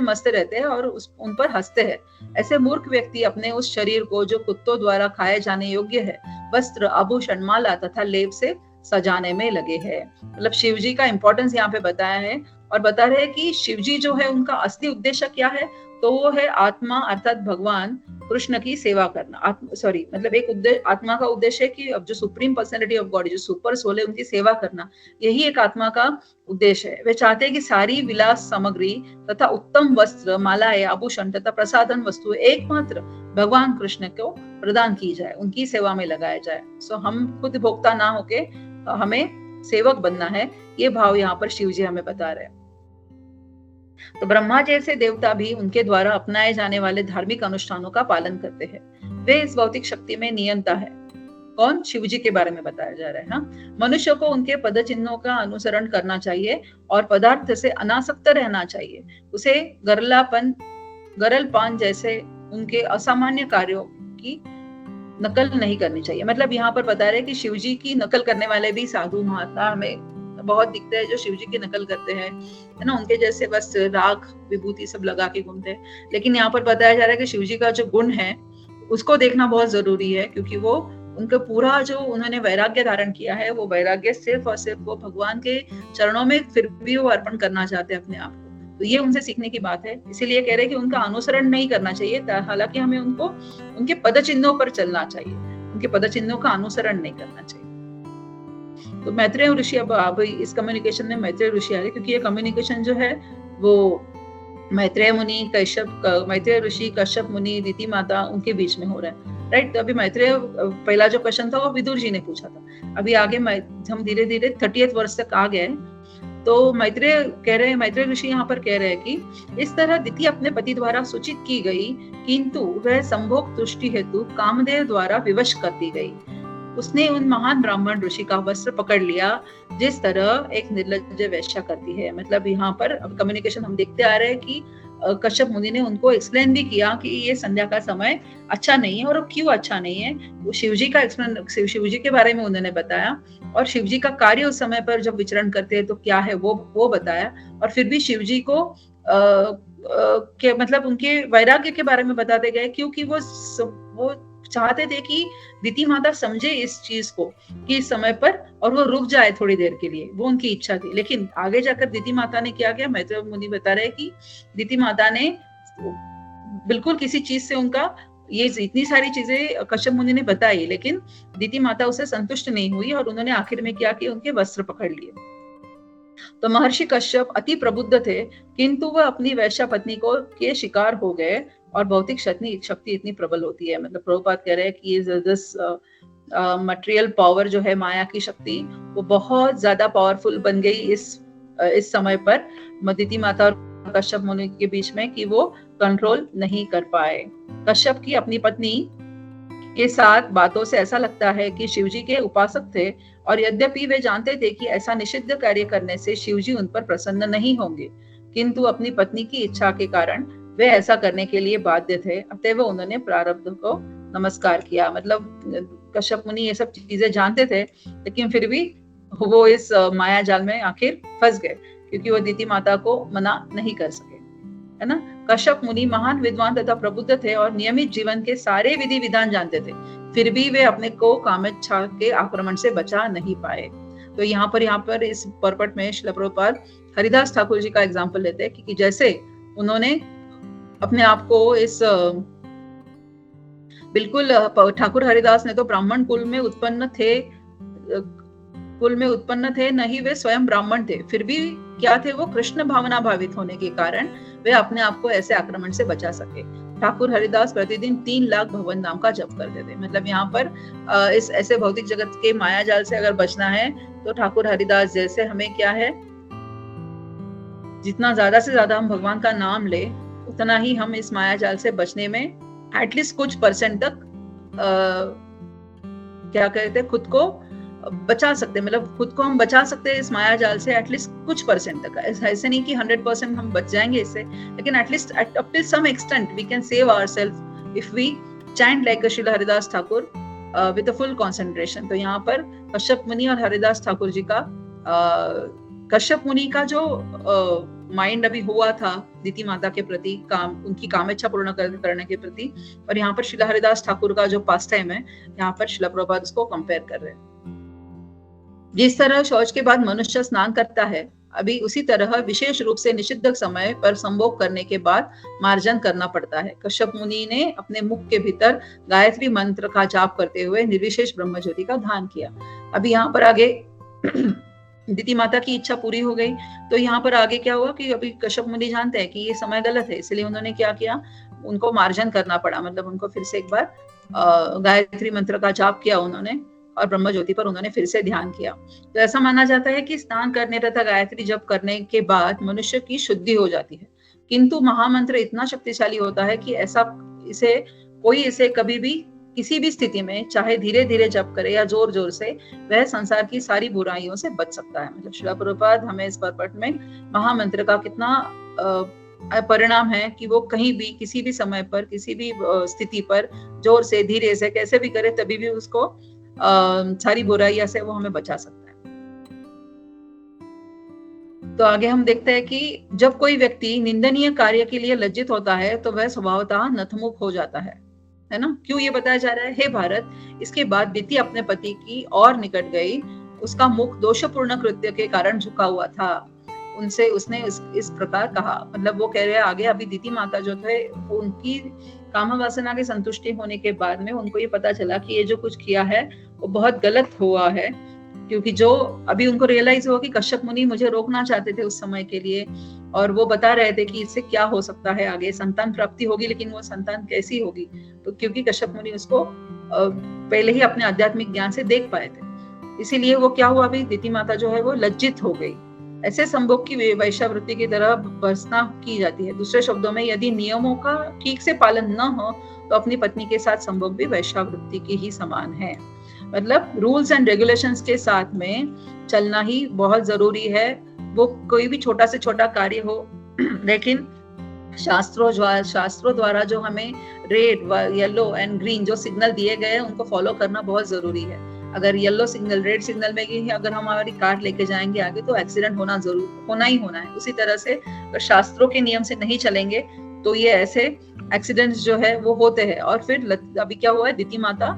मस्त रहते हैं और उन पर हंसते हैं। ऐसे मूर्ख व्यक्ति अपने उस शरीर को जो कुत्तों द्वारा खाए जाने योग्य है, वस्त्र, आभूषण, माला तथा लेप से सजाने में लगे हैं। मतलब शिवजी का इंपॉर्टेंस यहाँ पे बताया है और बता रहे हैं कि शिवजी जो है उनका असली उद्देश्य क्या है, तो वो है आत्मा अर्थात भगवान कृष्ण की सेवा करना। मतलब एक आत्मा का उद्देश्य है कि अब जो सुप्रीम पर्सनैलिटी ऑफ गॉड, जो सुपर सोल है, उनकी सेवा करना, यही एक आत्मा का उद्देश्य है। वे चाहते हैं कि सारी विलास सामग्री तथा उत्तम वस्त्र, मालाएं, आभूषण तथा प्रसाधन वस्तु एकमात्र भगवान कृष्ण को प्रदान की जाए, उनकी सेवा में लगाया जाए। सो हम खुद भोक्ता ना होके हमें सेवक बनना है, ये भाव यहाँ पर शिव जी हमें बता रहे हैं। तो ब्रह्मा जैसे देवता भी उनके द्वारा अपनाए जाने वाले धार्मिक अनुष्ठानों का पालन करते हैं। वे इस भौतिक शक्ति में नियंता है। कौन? शिव जी के बारे में बताया जा रहा है। हाँ, मनुष्य को उनके पद चिन्हों का अनुसरण करना चाहिए और पदार्थ से अनासक्त रहना चाहिए। उसे गरलपान जैसे उनके असामान्य कार्यों की नकल नहीं करनी चाहिए। मतलब यहाँ पर बता रहे हैं कि शिव जी की नकल करने वाले भी साधु महात्मा हमें बहुत दिखते हैं, जो शिव जी की नकल करते हैं, है ना। उनके जैसे बस राख विभूति सब लगा के घूमते हैं। लेकिन यहाँ पर बताया जा रहा है कि शिव जी का जो गुण है उसको देखना बहुत जरूरी है, क्योंकि वो उनका पूरा जो उन्होंने वैराग्य धारण किया है, वो वैराग्य सिर्फ और सिर्फ वो भगवान के चरणों में फिर भी वो अर्पण करना चाहते हैं अपने आप को। तो ये उनसे सीखने की बात है। इसीलिए कह रहे हैं कि उनका अनुसरण नहीं करना चाहिए, हालांकि हमें उनको उनके पद चिन्हों पर चलना चाहिए, उनके पद चिन्हों का अनुसरण नहीं करना चाहिए। तो मैत्रेय ऋषि, अब इस कम्युनिकेशन में मैत्रेय ऋषि आ रहे, क्योंकि ये कम्युनिकेशन जो है वो मैत्रेय ऋषि, कश्यप मुनि, दिति माता, उनके बीच में हो रहा है, राइट। तो अभी मैत्रेय, पहला जो क्वेश्चन था वो विदुर जी ने पूछा था। अभी आगे हम धीरे धीरे 30th वर्ष तक आ गए। तो मैत्रेय ऋषि यहाँ पर कह रहे हैं कि इस तरह दिति अपने पति द्वारा सूचित की गई, किंतु वह संभोग तुष्टि हेतु कामदेव द्वारा विवश कर दी गई। उसने उन महान ब्राह्मण ऋषि का वस्त्र पकड़ लिया, जिस तरह एक निर्लज्ज वेश्या करती है। मतलब यहाँ पर अब कम्युनिकेशन हम देखते आ रहे हैं कि कश्यप मुनि ने उनको एक्सप्लेन भी किया कि ये संध्या का समय अच्छा नहीं है, और क्यों अच्छा नहीं है। वो शिवजी के बारे में उन्होंने बताया, और शिवजी का कार्य उस समय पर जब विचरण करते हैं तो क्या है वो बताया। और फिर भी शिवजी को के मतलब उनके वैराग्य के बारे में बताते गए, क्योंकि वो चाहते थे कि दिति माता समझे इस चीज को कि इस समय पर, और वो रुक जाए थोड़ी देर के लिए, वो उनकी इच्छा थी। लेकिन आगे जाकर दिति माता ने क्या किया, मैत्रेय मुनि बता रहे कि दिति माता ने बिल्कुल किसी चीज से उनका, ये इतनी सारी चीजें कश्यप मुनि ने बताई, लेकिन दिति माता उससे संतुष्ट नहीं हुई, और उन्होंने आखिर में क्या किया, उनके वस्त्र पकड़ लिए। तो महर्षि कश्यप अति प्रबुद्ध थे, किंतु वह अपनी वैश्या पत्नी के शिकार हो गए, और भौतिक शक्ति इतनी प्रबल होती है। मतलब प्रभुपाद कह रहे हैं कि मटेरियल पावर जो है, माया की शक्ति, वो बहुत ज्यादा पावरफुल बन गई इस समय पर दिति माता और कश्यप मुनि के बीच में, कि वो कंट्रोल नहीं कर पाए। कश्यप की अपनी पत्नी के साथ बातों से ऐसा लगता है कि शिवजी के उपासक थे, और यद्यपि वे जानते थे कि ऐसा निषिद्ध कार्य करने से शिवजी उन पर प्रसन्न नहीं होंगे, किंतु अपनी पत्नी की इच्छा के कारण वे ऐसा करने के लिए बाध्य थे। अतएव उन्होंने प्रारब्ध को नमस्कार किया। मतलब कश्यप मुनि ये सब चीजें जानते थे, लेकिन फिर भी वो इस माया जाल में आखिर फंस गए, क्योंकि वो दिति माता को मना नहीं कर सके, है ना। कश्यप मुनि महान विद्वान तथा प्रबुद्ध थे, और नियमित जीवन के सारे विधि विधान जानते थे, फिर भी वे अपने को कामेच्छा के आक्रमण से बचा नहीं पाए। तो यहाँ पर इस पर्पट में श्रील प्रभुपाद हरिदास ठाकुर जी का एग्जाम्पल लेते हैं कि जैसे उन्होंने अपने आप को इस बिल्कुल, ठाकुर हरिदास ने तो ब्राह्मण कुल में उत्पन्न थे, नहीं वे स्वयं ब्राह्मण थे, फिर भी क्या थे, वो कृष्ण भावना भावित होने के कारण वे अपने आप को ऐसे आक्रमण से बचा सके। ठाकुर हरिदास प्रतिदिन 3 लाख भगवान नाम का जप करते थे। मतलब यहाँ पर इस ऐसे भौतिक जगत के माया जाल से अगर बचना है, तो ठाकुर हरिदास जैसे हमें क्या है, जितना ज्यादा से ज्यादा हम भगवान का नाम ले, उतना ही हम इस माया जाल से बचने में एटलीस्ट कुछ परसेंट तक क्या कहते हैं, खुद को बचा सकते। मतलब खुद को हम बचा सकते हैं इस माया जाल से एटलीस्ट कुछ परसेंट तक। ऐसे नहीं कि 100% हम बच जाएंगे इससे, लेकिन at least up till some extent we can save ourselves if we chant like Shrila Haridas Thakur with a full concentration. तो यहाँ पर कश्यप मुनि और हरिदास ठाकुर जी का कश्यप मुनि का जो माइंड अभी हुआ था दिति माता के प्रति, उनकी कामेच्छा पूर्ण करने के प्रति, और यहाँ पर श्रील हरिदास ठाकुर का जो पास टाइम है, यहाँ पर श्रील प्रभुपाद उसको कंपेयर कर रहे हैं। जिस तरह शौच के बाद मनुष्य स्नान करता है, अभी उसी तरह विशेष रूप से निषिद्ध समय पर संभोग करने के बाद मार्जन करना पड़ता है। कश्यप मुनि ने अपने मुख के भीतर गायत्री मंत्र का जाप करते हुए निर्विशेष ब्रह्म ज्योति का ध्यान किया। अभी यहाँ पर आगे दिति माता की इच्छा पूरी हो गई, तो यहाँ पर आगे क्या हुआ कि अभी कश्यप मुनि जानते हैं कि ये समय गलत है, इसलिए उन्होंने क्या किया, उनको मार्जन करना पड़ा। मतलब उनको फिर से एक बार गायत्री मंत्र का जाप किया उन्होंने, और ब्रह्म ज्योति पर उन्होंने फिर से ध्यान किया। तो ऐसा माना जाता है कि स्नान करने तथा गायत्री जप करने के बाद मनुष्य की शुद्धि हो जाती है, किंतु महामंत्र इतना शक्तिशाली होता है कि इसे कभी भी किसी भी स्थिति में, चाहे धीरे धीरे जप करे या जोर जोर से, वह संसार की सारी बुराइयों से बच सकता है। मतलब श्रील प्रभुपाद हमें इस पर्पट में महामंत्र का कितना परिणाम है कि वो कहीं भी, किसी भी समय पर, किसी भी स्थिति पर जोर से, धीरे से, कैसे भी करे, तभी भी उसको सारी बुराइयां से वो हमें बचा सकता है। तो आगे हम देखते हैं कि जब कोई व्यक्ति निंदनीय कार्य के लिए लज्जित होता है, तो वह स्वभावतः नतमुख हो जाता है ना। क्यों ये बताया जा रहा है, हे भारत, इसके बाद दिति अपने पति की और निकट गई, उसका मुख दोषपूर्ण कृत्य के कारण झुका हुआ था। उसने इस प्रकार कहा। मतलब वो कह रहे हैं आगे, अभी दिति माता जो थे, उनकी काम वासना की संतुष्टि होने के बाद में उनको ये पता चला कि ये जो कुछ किया है वो बहुत गलत हुआ है, क्योंकि जो अभी उनको रियलाइज हुआ कि कश्यप मुनि मुझे रोकना चाहते थे उस समय के लिए, और वो बता रहे थे कि इससे क्या हो सकता है, आगे संतान प्राप्ति होगी, लेकिन वो संतान कैसी होगी, तो क्योंकि कश्यप मुनि उसको पहले ही अपने आध्यात्मिक ज्ञान से देख पाए थे, इसीलिए वो क्या हुआ, अभी दिति माता जो है वो लज्जित हो गई। ऐसे संभोग की वैश्यावृत्ति की तरह भर्त्सना की जाती है। दूसरे शब्दों में, यदि नियमों का ठीक से पालन न हो तो अपनी पत्नी के साथ संभोग भी वैश्यावृत्ति के ही समान है। मतलब रूल्स एंड रेगुलेशंस के साथ में चलना ही बहुत जरूरी है। वो कोई भी छोटा से छोटा कार्य हो, लेकिन शास्त्रों द्वारा जो हमें रेड, येलो एंड ग्रीन जो सिग्नल दिए गए हैं उनको फॉलो करना बहुत जरूरी है। अगर येलो सिग्नल, रेड सिग्नल में ही अगर हम हमारी कार लेके जाएंगे आगे, तो एक्सीडेंट होना ही होना है। उसी तरह से अगर शास्त्रों के नियम से नहीं चलेंगे तो ये ऐसे एक्सीडेंट्स जो है वो होते हैं। और फिर अभी क्या हुआ है, दिति माता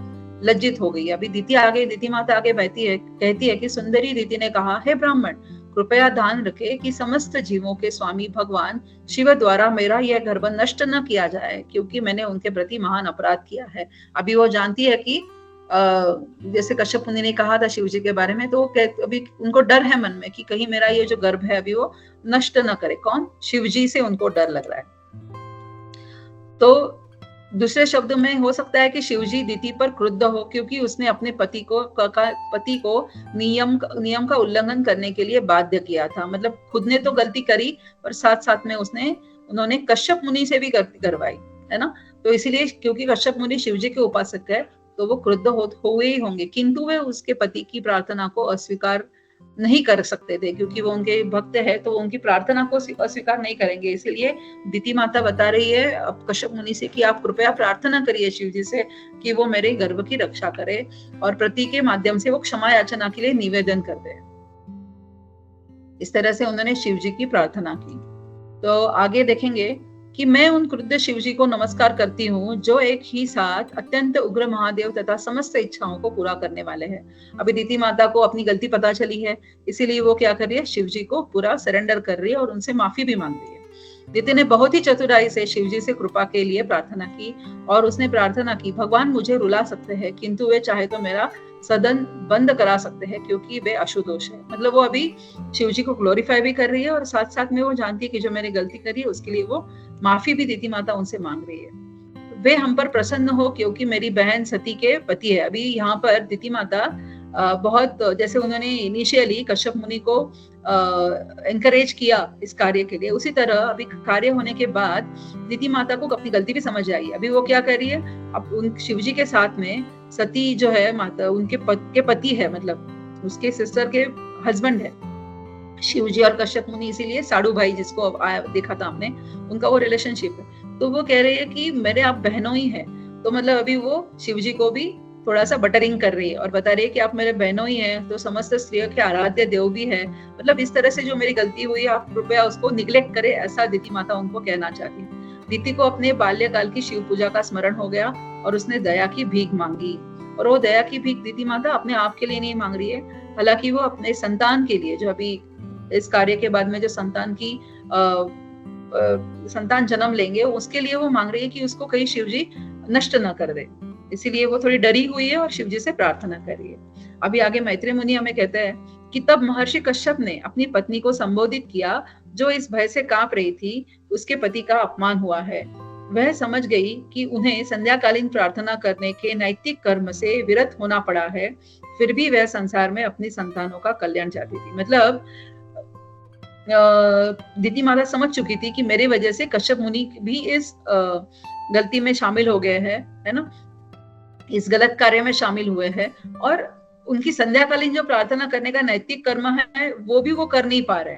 लज्जित हो गई। अभी दिति माता आगे कहती है कि सुंदरी दिति ने कहा, हे ब्राह्मण, कृपया ध्यान रखे कि समस्त जीवों के स्वामी भगवान शिव द्वारा मेरा यह गर्भ नष्ट न किया जाए, क्योंकि मैंने उनके प्रति महान अपराध किया है। अभी वो जानती है कि जैसे कश्यप मुनि ने कहा था शिव जी के बारे में, तो अभी उनको डर है मन में कि कहीं मेरा ये जो गर्भ है अभी वो नष्ट न करे। कौन? शिव जी से उनको डर लग रहा है। तो दूसरे शब्दों में हो सकता है कि शिवजी दिति पर क्रुद्ध हो, क्योंकि उसने अपने पति को नियम का उल्लंघन करने के लिए बाध्य किया था। मतलब खुद ने तो गलती करी, पर साथ साथ में उन्होंने कश्यप मुनि से भी गलती करवाई, है ना। तो इसीलिए क्योंकि कश्यप मुनि शिवजी के उपासक है, तो वो क्रुद्ध हुए ही होंगे, किंतु वे उसके पति की प्रार्थना को अस्वीकार नहीं कर सकते थे, क्योंकि वो उनके भक्त है, तो वो उनकी प्रार्थना को अस्वीकार नहीं करेंगे। इसीलिए दिति माता बता रही है अब कश्यप मुनि से कि आप कृपया प्रार्थना करिए शिव जी से कि वो मेरे गर्भ की रक्षा करे, और प्रति के माध्यम से वो क्षमा याचना के लिए निवेदन कर दे। इस तरह से उन्होंने शिव जी की प्रार्थना की। तो आगे देखेंगे कि मैं उन क्रुद्ध शिव जी को नमस्कार करती हूँ, जो एक ही साथ अत्यंत उग्र महादेव तथा समस्त इच्छाओं को पूरा करने वाले हैं। अभी दिति माता को अपनी गलती पता चली है, इसीलिए वो क्या कर रही है, शिव जी को पूरा सरेंडर कर रही है और उनसे माफी भी मांग रही है। दिति ने बहुत ही चतुराई से शिव जी से कृपा के लिए प्रार्थना की, और उसने प्रार्थना की, भगवान मुझे रुला सकते हैं, किंतु वे चाहे तो मेरा सदन बंद करा सकते हैं, क्योंकि वे अशुदोष है। मतलब वो अभी शिव जी को ग्लोरीफाई भी कर रही है, और साथ साथ में वो जानती है कि जो मैंने गलती करी है उसके लिए वो माफी भी दिति माता उनसे मांग रही है। वे हम पर प्रसन्न हो, क्योंकि मेरी बहन सती के पति है। अभी यहाँ पर दिति माता बहुत, जैसे उन्होंने इनिशियली कश्यप मुनि को एनकरेज किया इस कार्य के लिए, उसी तरह अभी कार्य होने के बाद दिति माता को अपनी गलती भी समझ आई। अभी वो क्या कर रही है, अब उन शिवजी के साथ में सती जो है माता, उनके पति है, मतलब उसके सिस्टर के हस्बैंड है शिवजी और कश्यप मुनि, इसीलिए साडू भाई जिसको देखा था हमने, उनका वो रिलेशनशिप है। तो वो कह रही है कि मेरे आप बहनों ही है। तो मतलब अभी वो शिवजी को भी थोड़ा सा बटरिंग कर रही है और बता रही है कि आप मेरे बहनों ही हैं, तो समस्त स्त्रियों के आराध्य देव भी है। मतलब इस तरह से जो मेरी गलती हुई आप कृपया उसको निग्लेक्ट करे, ऐसा दिति माता उनको कहना चाहती है। दिति को अपने बाल्यकाल की शिव पूजा का स्मरण हो गया और उसने दया की भीख मांगी, और वो दया की भीख दिति माता अपने आप के लिए नहीं मांग रही है, हालांकि वो अपने संतान के लिए, जो अभी इस कार्य के बाद में जो संतान जन्म लेंगे उसके लिए वो मांग रही है कि उसको कहीं शिवजी नष्ट न कर दे। इसीलिए वो थोड़ी डरी हुई है और शिवजी से प्रार्थना कर रही है। अभी आगे मैत्रेय मुनि हमें कहते हैं कि तब महर्षि कश्यप ने अपनी पत्नी को संबोधित किया, जो इस भय से कांप रही थी उसके पति का अपमान हुआ है। वह समझ गई कि उन्हें संध्याकालीन प्रार्थना करने के नैतिक कर्म से विरत होना पड़ा है, फिर भी वह संसार में अपनी संतानों का कल्याण चाहती थी। मतलब दिति माता समझ चुकी थी कि मेरी वजह से कश्यप मुनि भी इस गलती में शामिल हो गए हैं, है ना, इस गलत कार्य में शामिल हुए हैं, और उनकी संध्याकालीन जो प्रार्थना करने का नैतिक कर्म है वो भी वो कर नहीं पा रहे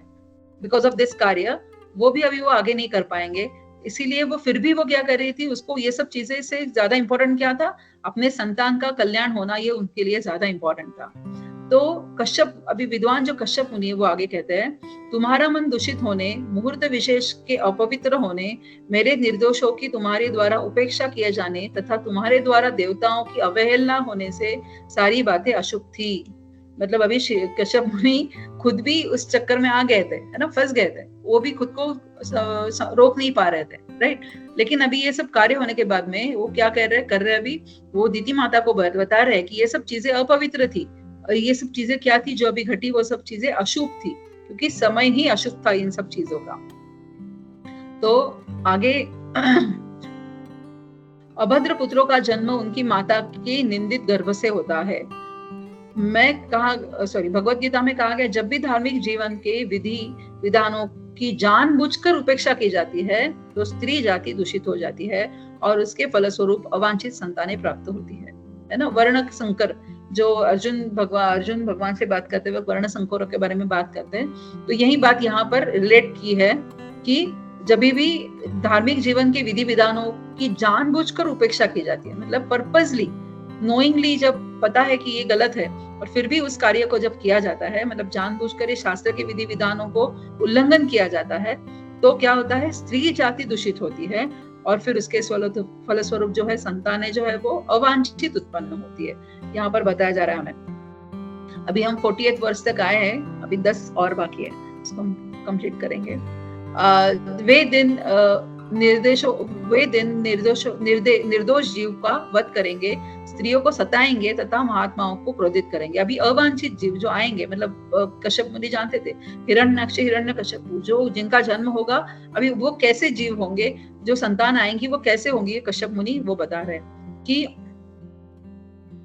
बिकॉज ऑफ दिस कार्य, वो भी अभी वो आगे नहीं कर पाएंगे। इसीलिए वो फिर भी वो क्या कर रही थी, उसको ये सब चीजें से ज्यादा इंपॉर्टेंट क्या था, अपने संतान का कल्याण होना, ये उनके लिए ज्यादा इंपॉर्टेंट था। तो कश्यप, अभी विद्वान जो कश्यप मुनि वो आगे कहते हैं, तुम्हारा मन दूषित होने, मुहूर्त विशेष के अपवित्र होने, मेरे निर्दोषों की तुम्हारे द्वारा उपेक्षा किए जाने तथा तुम्हारे द्वारा देवताओं की अवहेलना होने से सारी बातें अशुभ थी। मतलब अभी कश्यप मुनि खुद भी उस चक्कर में आ गए थे, है ना, फंस गए थे, वो भी खुद को रोक नहीं पा रहे थे, राइट। लेकिन अभी ये सब कार्य होने के बाद में वो क्या कर रहे अभी वो दिति माता को बता रहे हैं कि ये सब चीजें अपवित्र थी, और ये सब चीजें क्या थी जो अभी घटी, वो सब चीजें अशुभ थी, क्योंकि समय ही अशुभ था इन सब चीजों का। तो आगे अभद्र पुत्रों का जन्म उनकी माता की निंदित गर्भ से होता है। भगवत गीता में कहा गया, जब भी धार्मिक जीवन के विधि विधानों की जानबूझकर उपेक्षा की जाती है तो स्त्री जाति दूषित हो जाती है और उसके फलस्वरूप अवांछित संतानें प्राप्त होती है ना। वर्ण संकर, जो अर्जुन भगवान से बात करते हुए वर्ण संकरों के बारे में बात करते हैं, तो यही बात यहाँ पर रिलेट की है कि जब भी धार्मिक जीवन के विधि विधानों की जानबूझकर उपेक्षा की जाती है, मतलब पर्पसली, नोइंगली, जब पता है कि ये गलत है और फिर भी उस कार्य को जब किया जाता है, मतलब जानबूझकर शास्त्र के विधि विधानों को उल्लंघन किया जाता है, तो क्या होता है, स्त्री जाति दूषित होती है और फिर उसके फलस्वरूप जो है संतानें जो है वो अवांछित उत्पन्न होती है। यहाँ पर बताया जा रहा है हमें। अभी हम 40th वर्ष तक आए हैं, अभी 10 और बाकी है, इसको हम कंप्लीट करेंगे। वे दिन निर्दोष जीव का वध करेंगे, स्त्रियों को सताएंगे तथा महात्माओं को क्रोधित करेंगे। अभी अवांछित जीव जो आएंगे, मतलब कश्यप मुनि जानते थे, हिरण्यकशिपु जो जिनका जन्म होगा, अभी वो कैसे जीव होंगे, जो संतान आएंगी वो कैसे होंगी, कश्यप मुनि वो बता रहे हैं कि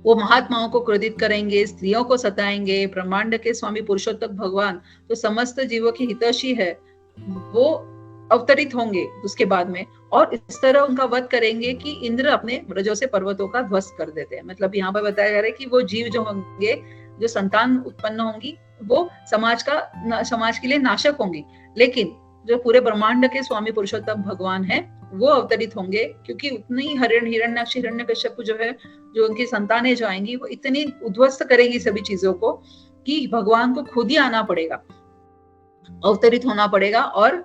वो महात्माओं को क्रोधित करेंगे, स्त्रियों को सताएंगे। ब्रह्मांड के स्वामी पुरुषोत्तम भगवान तो समस्त जीवों की हितैषी है, वो अवतरित होंगे उसके बाद में, और इस तरह उनका वध करेंगे कि इंद्र अपने व्रजों से पर्वतों का ध्वस्त कर देते हैं। मतलब यहाँ पर बताया जा रहा है कि वो जीव जो होंगे, जो संतान उत्पन्न होंगी, वो समाज के लिए नाशक होंगी, लेकिन जो पूरे ब्रह्मांड के स्वामी पुरुषोत्तम भगवान है वो अवतरित होंगे, क्योंकि उतनी हिरण्याक्ष हिरण्यकश्यप जो है, जो उनकी संतानें जो आएंगी, वो इतनी उद्ध्वस्त करेगी सभी चीजों को कि भगवान को खुद ही आना पड़ेगा, अवतरित होना पड़ेगा और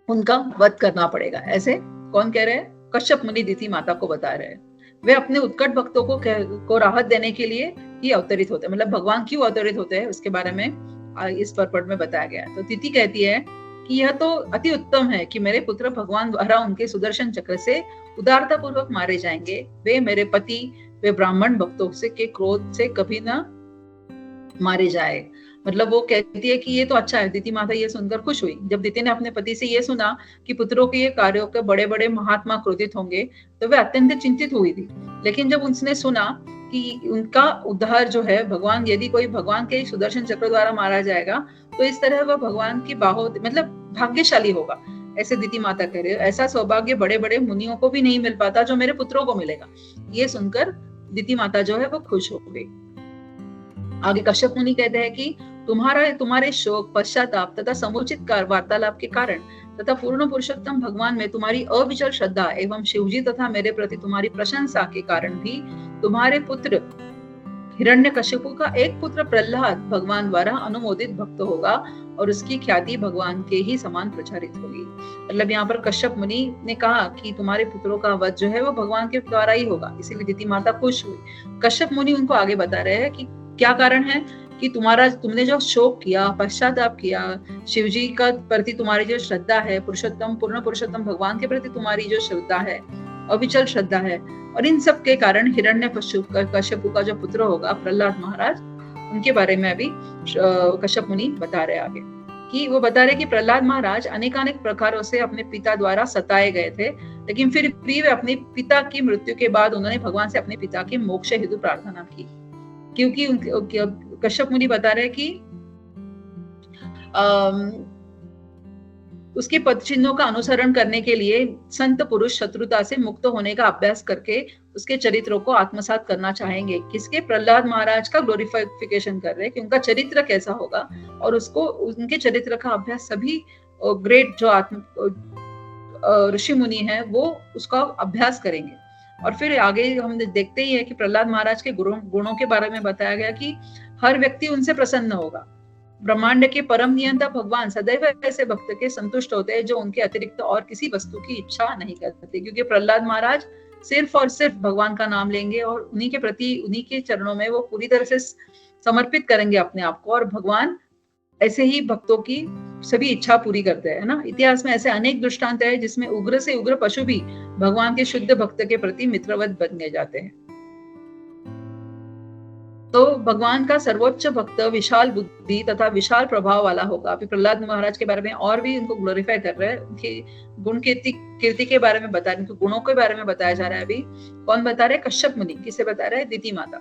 उनका वध करना पड़ेगा। ऐसे कौन कह रहे हैं? कश्यप मुनि दिति माता को बता रहे हैं। वे अपने उत्कट भक्तों को राहत देने के लिए ही अवतरित होते हैं। मतलब भगवान क्यों अवतरित होते हैं उसके बारे में इस परपट में बताया गया है। तो दिति कहती है कि यह तो अति उत्तम है कि मेरे पुत्र भगवान द्वारा उनके सुदर्शन चक्र से उदारता पूर्वक मारे जाएंगे। वे मेरे पति, वे ब्राह्मण भक्तों से के क्रोध से कभी न मारे जाए। मतलब वो कहती है कि ये तो अच्छा है। दिति माता ये सुनकर खुश हुई। जब दिति ने अपने पति से ये सुना कि पुत्रों के ये कार्यों के बड़े बड़े महात्मा क्रोधित होंगे, तो वे अत्यंत चिंतित हुई थी। लेकिन जब उसने सुना कि उनका उद्धार जो है भगवान, यदि कोई भगवान के सुदर्शन चक्र द्वारा मारा जाएगा तो इस तरह वह भगवान की बाहों, मतलब भाग्यशाली होगा, ऐसे दिति माता कह रहे हो। ऐसा सौभाग्य बड़े बड़े मुनियों को भी नहीं मिल पाता जो मेरे पुत्रों को मिलेगा। ये सुनकर दिति माता जो है वो खुश हो गई। आगे कश्यप मुनि कहते हैं कि तुम्हारे शोक, पश्चाताप तथा समुचित वार्तालाप के कारण तथा पूर्ण पुरुषोत्तम भगवान में तुम्हारी अविचल श्रद्धा एवं शिवजी तथा मेरे प्रति तुम्हारी प्रशंसा के कारण भी तुम्हारे पुत्र हिरण्यकशिपु का एक पुत्र प्रहलाद भगवान द्वारा अनुमोदित भक्त होगा और उसकी ख्याति भगवान के ही समान प्रचारित होगी। मतलब यहाँ पर कश्यप मुनि ने कहा कि तुम्हारे पुत्रों का वध जो है वो भगवान के द्वारा ही होगा, इसीलिए दिति माता खुश हुई। कश्यप मुनि उनको आगे बता रहे हैं कि क्या कारण है कि तुमने जो शोक किया, पश्चाताप किया, शिवजी का प्रति तुम्हारी जो श्रद्धा है, पूर्ण पुरुषोत्तम भगवान के प्रति तुम्हारी जो श्रद्धा है, अविचल श्रद्धा है, और इन सब के कारण हिरण्यकशिपु का जो पुत्र होगा प्रहलाद महाराज, उनके बारे में अभी कश्यप मुनि बता रहे आगे कि वो बता रहे कि प्रहलाद महाराज अनेकानेक प्रकारों से अपने पिता द्वारा सताए गए थे, लेकिन फिर भी वे अपने पिता की मृत्यु के बाद उन्होंने भगवान से अपने पिता के मोक्ष हेतु प्रार्थना की। क्योंकि कश्यप मुनि बता रहे कि उसके पद चिन्हों का अनुसरण करने के लिए संत पुरुष शत्रुता से मुक्त होने का अभ्यास करके उसके चरित्रों को आत्मसात करना चाहेंगे। किसके? प्रहलाद महाराज का ग्लोरिफिकेशन कर रहे हैं कि उनका चरित्र कैसा होगा, और उसको उनके चरित्र का अभ्यास सभी ग्रेट जो ऋषि मुनि हैं वो उसका अभ्यास करेंगे। और फिर आगे हम देखते ही है कि प्रहलाद महाराज के गुणों के बारे में बताया गया कि हर व्यक्ति उनसे प्रसन्न होगा। ब्रह्मांड के परम नियंता भगवान सदैव ऐसे भक्त के संतुष्ट होते हैं जो उनके अतिरिक्त और किसी वस्तु की इच्छा नहीं करते, क्योंकि प्रहलाद महाराज सिर्फ और सिर्फ भगवान का नाम लेंगे और उन्हीं के प्रति, उन्हीं के चरणों में वो पूरी तरह से समर्पित करेंगे अपने आप को, और भगवान ऐसे ही भक्तों की सभी इच्छा पूरी करते हैं ना। इतिहास में ऐसे अनेक दृष्टांत है जिसमें उग्र से उग्र पशु भी भगवान के शुद्ध भक्त के प्रति मित्रवत बन जाते हैं। तो भगवान का सर्वोच्च भक्त विशाल बुद्धि तथा विशाल प्रभाव वाला होगा। अभी प्रहलाद महाराज के बारे में और भी उनको ग्लोरीफाई कर रहे हैं, उनकी गुण कीर्ति के बारे में बता रहे हैं, उनके गुणों के बारे में बताया जा रहा है। अभी कौन बता रहे हैं? कश्यप मुनि। किसे बता रहे हैं? दिति माता।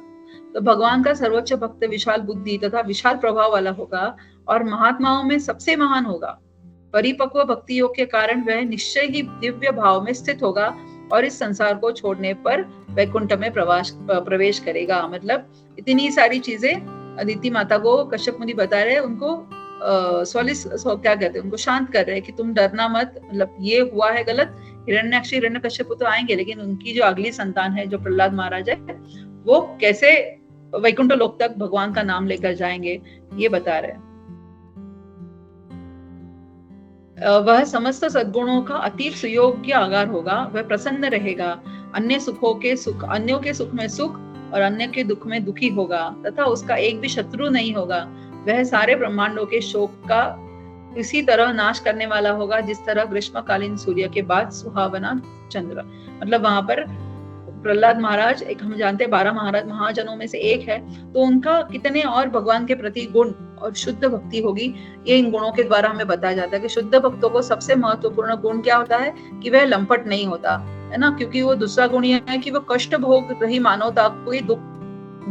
तो भगवान का सर्वोच्च भक्त विशाल बुद्धि तथा विशाल प्रभाव वाला होगा और महात्माओं में सबसे महान होगा। परिपक्व भक्ति योग के कारण वह निश्चय ही दिव्य भाव में स्थित होगा और इस संसार को छोड़ने पर वैकुंठ में प्रवेश करेगा। मतलब इतनी सारी चीजें अदिति माता को कश्यप मुनि बता रहे हैं, उनको क्या कहते हैं, उनको शांत कर रहे हैं कि तुम डरना मत। मतलब ये हुआ है गलत, हिरण्याक्ष हिरण्यकश्यप तो आएंगे, लेकिन उनकी जो अगली संतान है जो प्रहलाद महाराज है, वो कैसे वैकुंठ लोक तक भगवान का नाम लेकर जाएंगे, ये बता रहे हैं। वह समस्त सद्गुणों का अतीत सुयोग्य आगार होगा। वह प्रसन्न रहेगा, अन्यों के सुख में सुख और अन्य के दुख में दुखी होगा तथा उसका एक भी शत्रु नहीं होगा। वह सारे ब्रह्मांडों के शोक का इसी तरह नाश करने वाला होगा जिस तरह ग्रीष्मकालीन सूर्य के बाद सुहावना चंद्र। मतलब वहां पर प्रहलाद महाराज, एक हम जानते हैं 12 महाजनों में से एक है, तो उनका कितने और भगवान के प्रति गुण और शुद्ध भक्ति होगी, ये इन गुणों के द्वारा हमें बताया जाता है कि शुद्ध भक्तों को सबसे महत्वपूर्ण गुण क्या होता है कि वह लंपट नहीं होता है ना। क्योंकि वो दूसरा गुण यह है कि वो कष्ट भोग रही मानवता को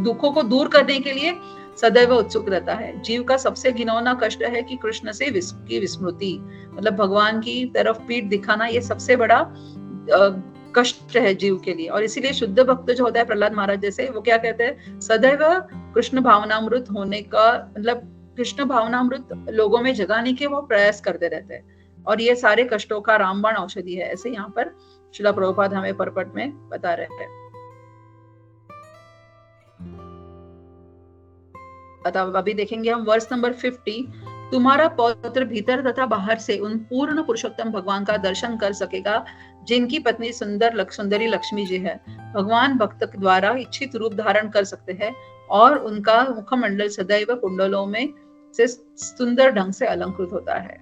दुखों को दूर करने के लिए सदैव उत्सुक रहता है। जीव का सबसे घिनौना कष्ट है कि कृष्ण से की विस्मृति, मतलब भगवान की तरफ पीठ दिखाना, ये सबसे बड़ा कष्ट है जीव के लिए। और इसीलिए शुद्ध भक्त जो होता है प्रहलाद महाराज जैसे, वो क्या कहते हैं, सदैव कृष्ण भावनामृत होने का, मतलब कृष्ण भावनामृत लोगों में जगाने के वो प्रयास करते रहते हैं। और ये सारे कष्टों का रामबाण औषधि है, ऐसे यहाँ पर श्रील प्रभुपाद हमें परपट में बता रहे हैं। अभी देखेंगे हम वर्ष नंबर 50। तुम्हारा पौत्र भीतर तथा बाहर से उन पूर्ण पुरुषोत्तम भगवान का दर्शन कर सकेगा जिनकी पत्नी सुंदरी लक्ष्मी जी है। भगवान भक्त द्वारा इच्छित रूप धारण कर सकते हैं और उनका मुखमंडल सदैव कुंडलों में से सुंदर ढंग से अलंकृत होता है।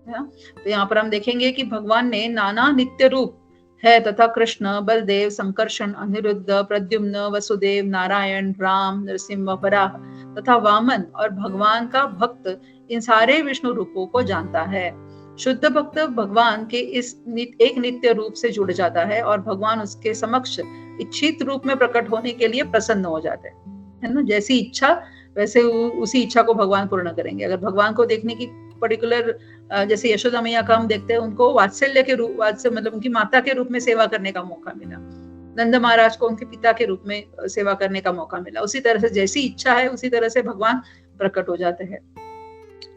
तो यहाँ पर हम देखेंगे कि भगवान ने नाना नित्य रूप है तथा कृष्ण, बलदेव, संकर्षण, अनिरुद्ध, प्रद्युम्न, वसुदेव, नारायण, राम, नरसिंह, वराह तथा वामन और भगवान का भक्त इन सारे विष्णु रूपों को जानता है। शुद्ध भक्त भगवान के इस एक नित्य रूप से जुड़ जाता है और भगवान उसके समक्ष इच्छित रूप में प्रकट होने के लिए प्रसन्न हो जाते हैं, है ना। जैसी इच्छा वैसे उसी इच्छा को भगवान पूर्ण करेंगे। अगर भगवान को देखने की पर्टिकुलर, जैसे यशोदा मैया का हम देखते हैं, उनको वात्सल्य के रूप, मतलब उनकी माता के रूप में सेवा करने का मौका मिला। नंद महाराज को उनके पिता के रूप में सेवा करने का मौका मिला। उसी तरह से जैसी इच्छा है उसी तरह से भगवान प्रकट हो जाते हैं।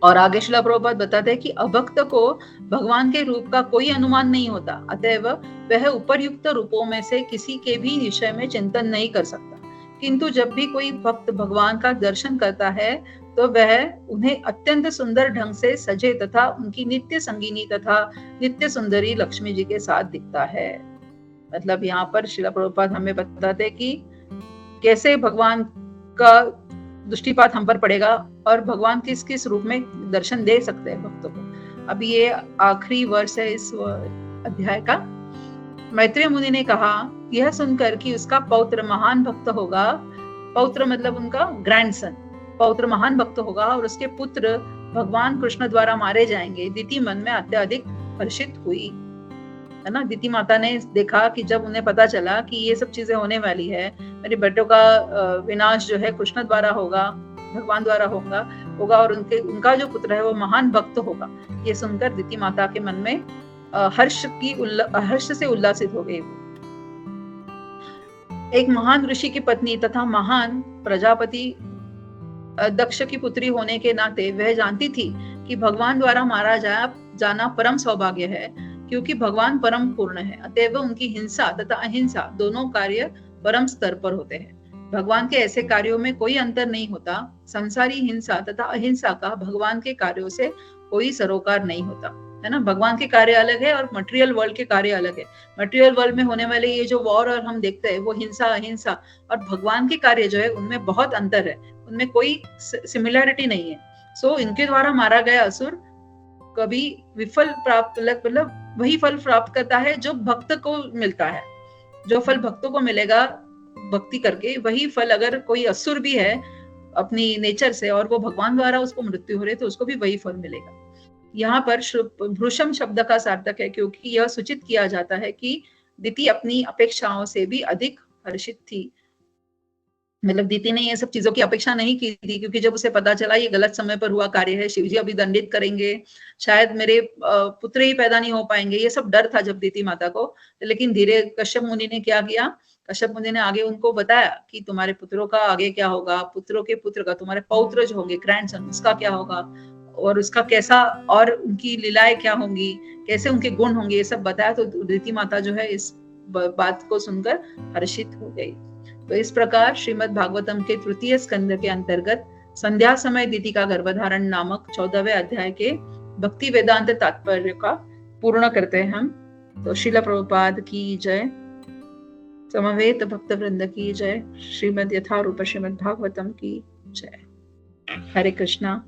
और आगे श्रील प्रभुपाद बताते हैं कि अभक्त को भगवान के रूप का कोई अनुमान नहीं होता, अतएव वह उपरयुक्त रूपों में से किसी के भी विषय में चिंतन नहीं कर सकता। किंतु जब भी कोई भक्त भगवान का दर्शन करता है तो वह उन्हें अत्यंत सुंदर ढंग से सजे तथा उनकी नित्य संगिनी तथा नित्य सुंदरी लक्ष्मी जी के साथ दिखता है। मतलब यहाँ पर श्रील प्रभुपाद हमें बताते हैं कि कैसे भगवान का दृष्टिपात हम पर पड़ेगा और भगवान किस किस रूप में दर्शन दे सकते हैं भक्तों को। अब ये आखिरी वर्ष है इस अध्याय का। मैत्रेय मुनि ने कहा, यह सुनकर कि उसका पौत्र महान भक्त होगा, पौत्र मतलब उनका ग्रैंडसन, पौत्र महान भक्त होगा और उसके पुत्र भगवान कृष्ण द्वारा मारे जाएंगे, दिति मन में अत्यधिक हर्षित हुई, है ना। दिति माता ने देखा कि जब उन्हें पता चला कि ये सब चीजें होने वाली है, मेरे बेटों का विनाश जो है कृष्ण द्वारा होगा, भगवान द्वारा होगा और उनका जो पुत्र है वो महान भक्त होगा, ये सुनकर दिति माता के मन में हर्ष से उल्लासित हो गई। एक महान ऋषि की पत्नी तथा महान प्रजापति दक्ष की पुत्री होने के नाते वह जानती थी कि भगवान द्वारा मारा जाना परम सौभाग्य है, क्योंकि भगवान परम पूर्ण है, अतएव उनकी हिंसा तथा अहिंसा दोनों कार्य परम स्तर पर होते हैं। भगवान के ऐसे कार्यों में कोई अंतर नहीं होता। संसारी हिंसा तथा अहिंसा का भगवान के कार्यों से कोई सरोकार नहीं होता, है ना। भगवान के कार्य अलग है और मटेरियल वर्ल्ड के कार्य अलग है। मटेरियल वर्ल्ड में होने वाले ये जो वॉर और हम देखते हैं वो हिंसा अहिंसा, और भगवान के कार्य जो है उनमें बहुत अंतर है, उनमें कोई सिमिलैरिटी नहीं है। सो इनके द्वारा मारा गया असुर कभी विफल प्राप्त, मतलब वही फल प्राप्त करता है जो भक्त को मिलता है। जो फल भक्तों को मिलेगा भक्ति करके वही फल, अगर कोई असुर भी है अपनी नेचर से और वो भगवान द्वारा उसको मृत्यु हो रही तो उसको भी वही फल मिलेगा। यहाँ पर भृशम शब्द का सार्थक है, क्योंकि यह सूचित किया जाता है कि दिति अपनी अपेक्षाओं से भी अधिक हर्षित थी। मतलब दिति ने ये सब चीजों की अपेक्षा नहीं की थी, क्योंकि जब उसे पता चला ये गलत समय पर हुआ कार्य है, शिवजी अभी दंडित करेंगे, शायद मेरे पुत्र ही पैदा नहीं हो पाएंगे, ये सब डर था जब दिति माता को। लेकिन धीरे कश्यप मुनि ने क्या किया, कश्यप मुनि ने आगे उनको बताया कि तुम्हारे पुत्रों का आगे क्या होगा, पुत्रों के पुत्र का, तुम्हारे पौत्र जो होंगे, ग्रैंडसन, उसका क्या होगा और उसका कैसा, और उनकी लीलाएं क्या होंगी, कैसे उनके गुण होंगे, ये सब बताया। तो दिति माता जो है इस बात को सुनकर हर्षित हो गई। तो इस प्रकार श्रीमद् भागवतम के तृतीय स्कंद के अंतर्गत संध्या समय दिति का गर्भधारण नामक 14वें अध्याय के भक्ति वेदांत तात्पर्य का पूर्ण करते हैं हम। तो श्रील प्रभुपाद की जय, समवेत भक्त वृंद की जय, श्रीमद् यथारूप श्रीमद् भागवतम की जय। हरे कृष्णा।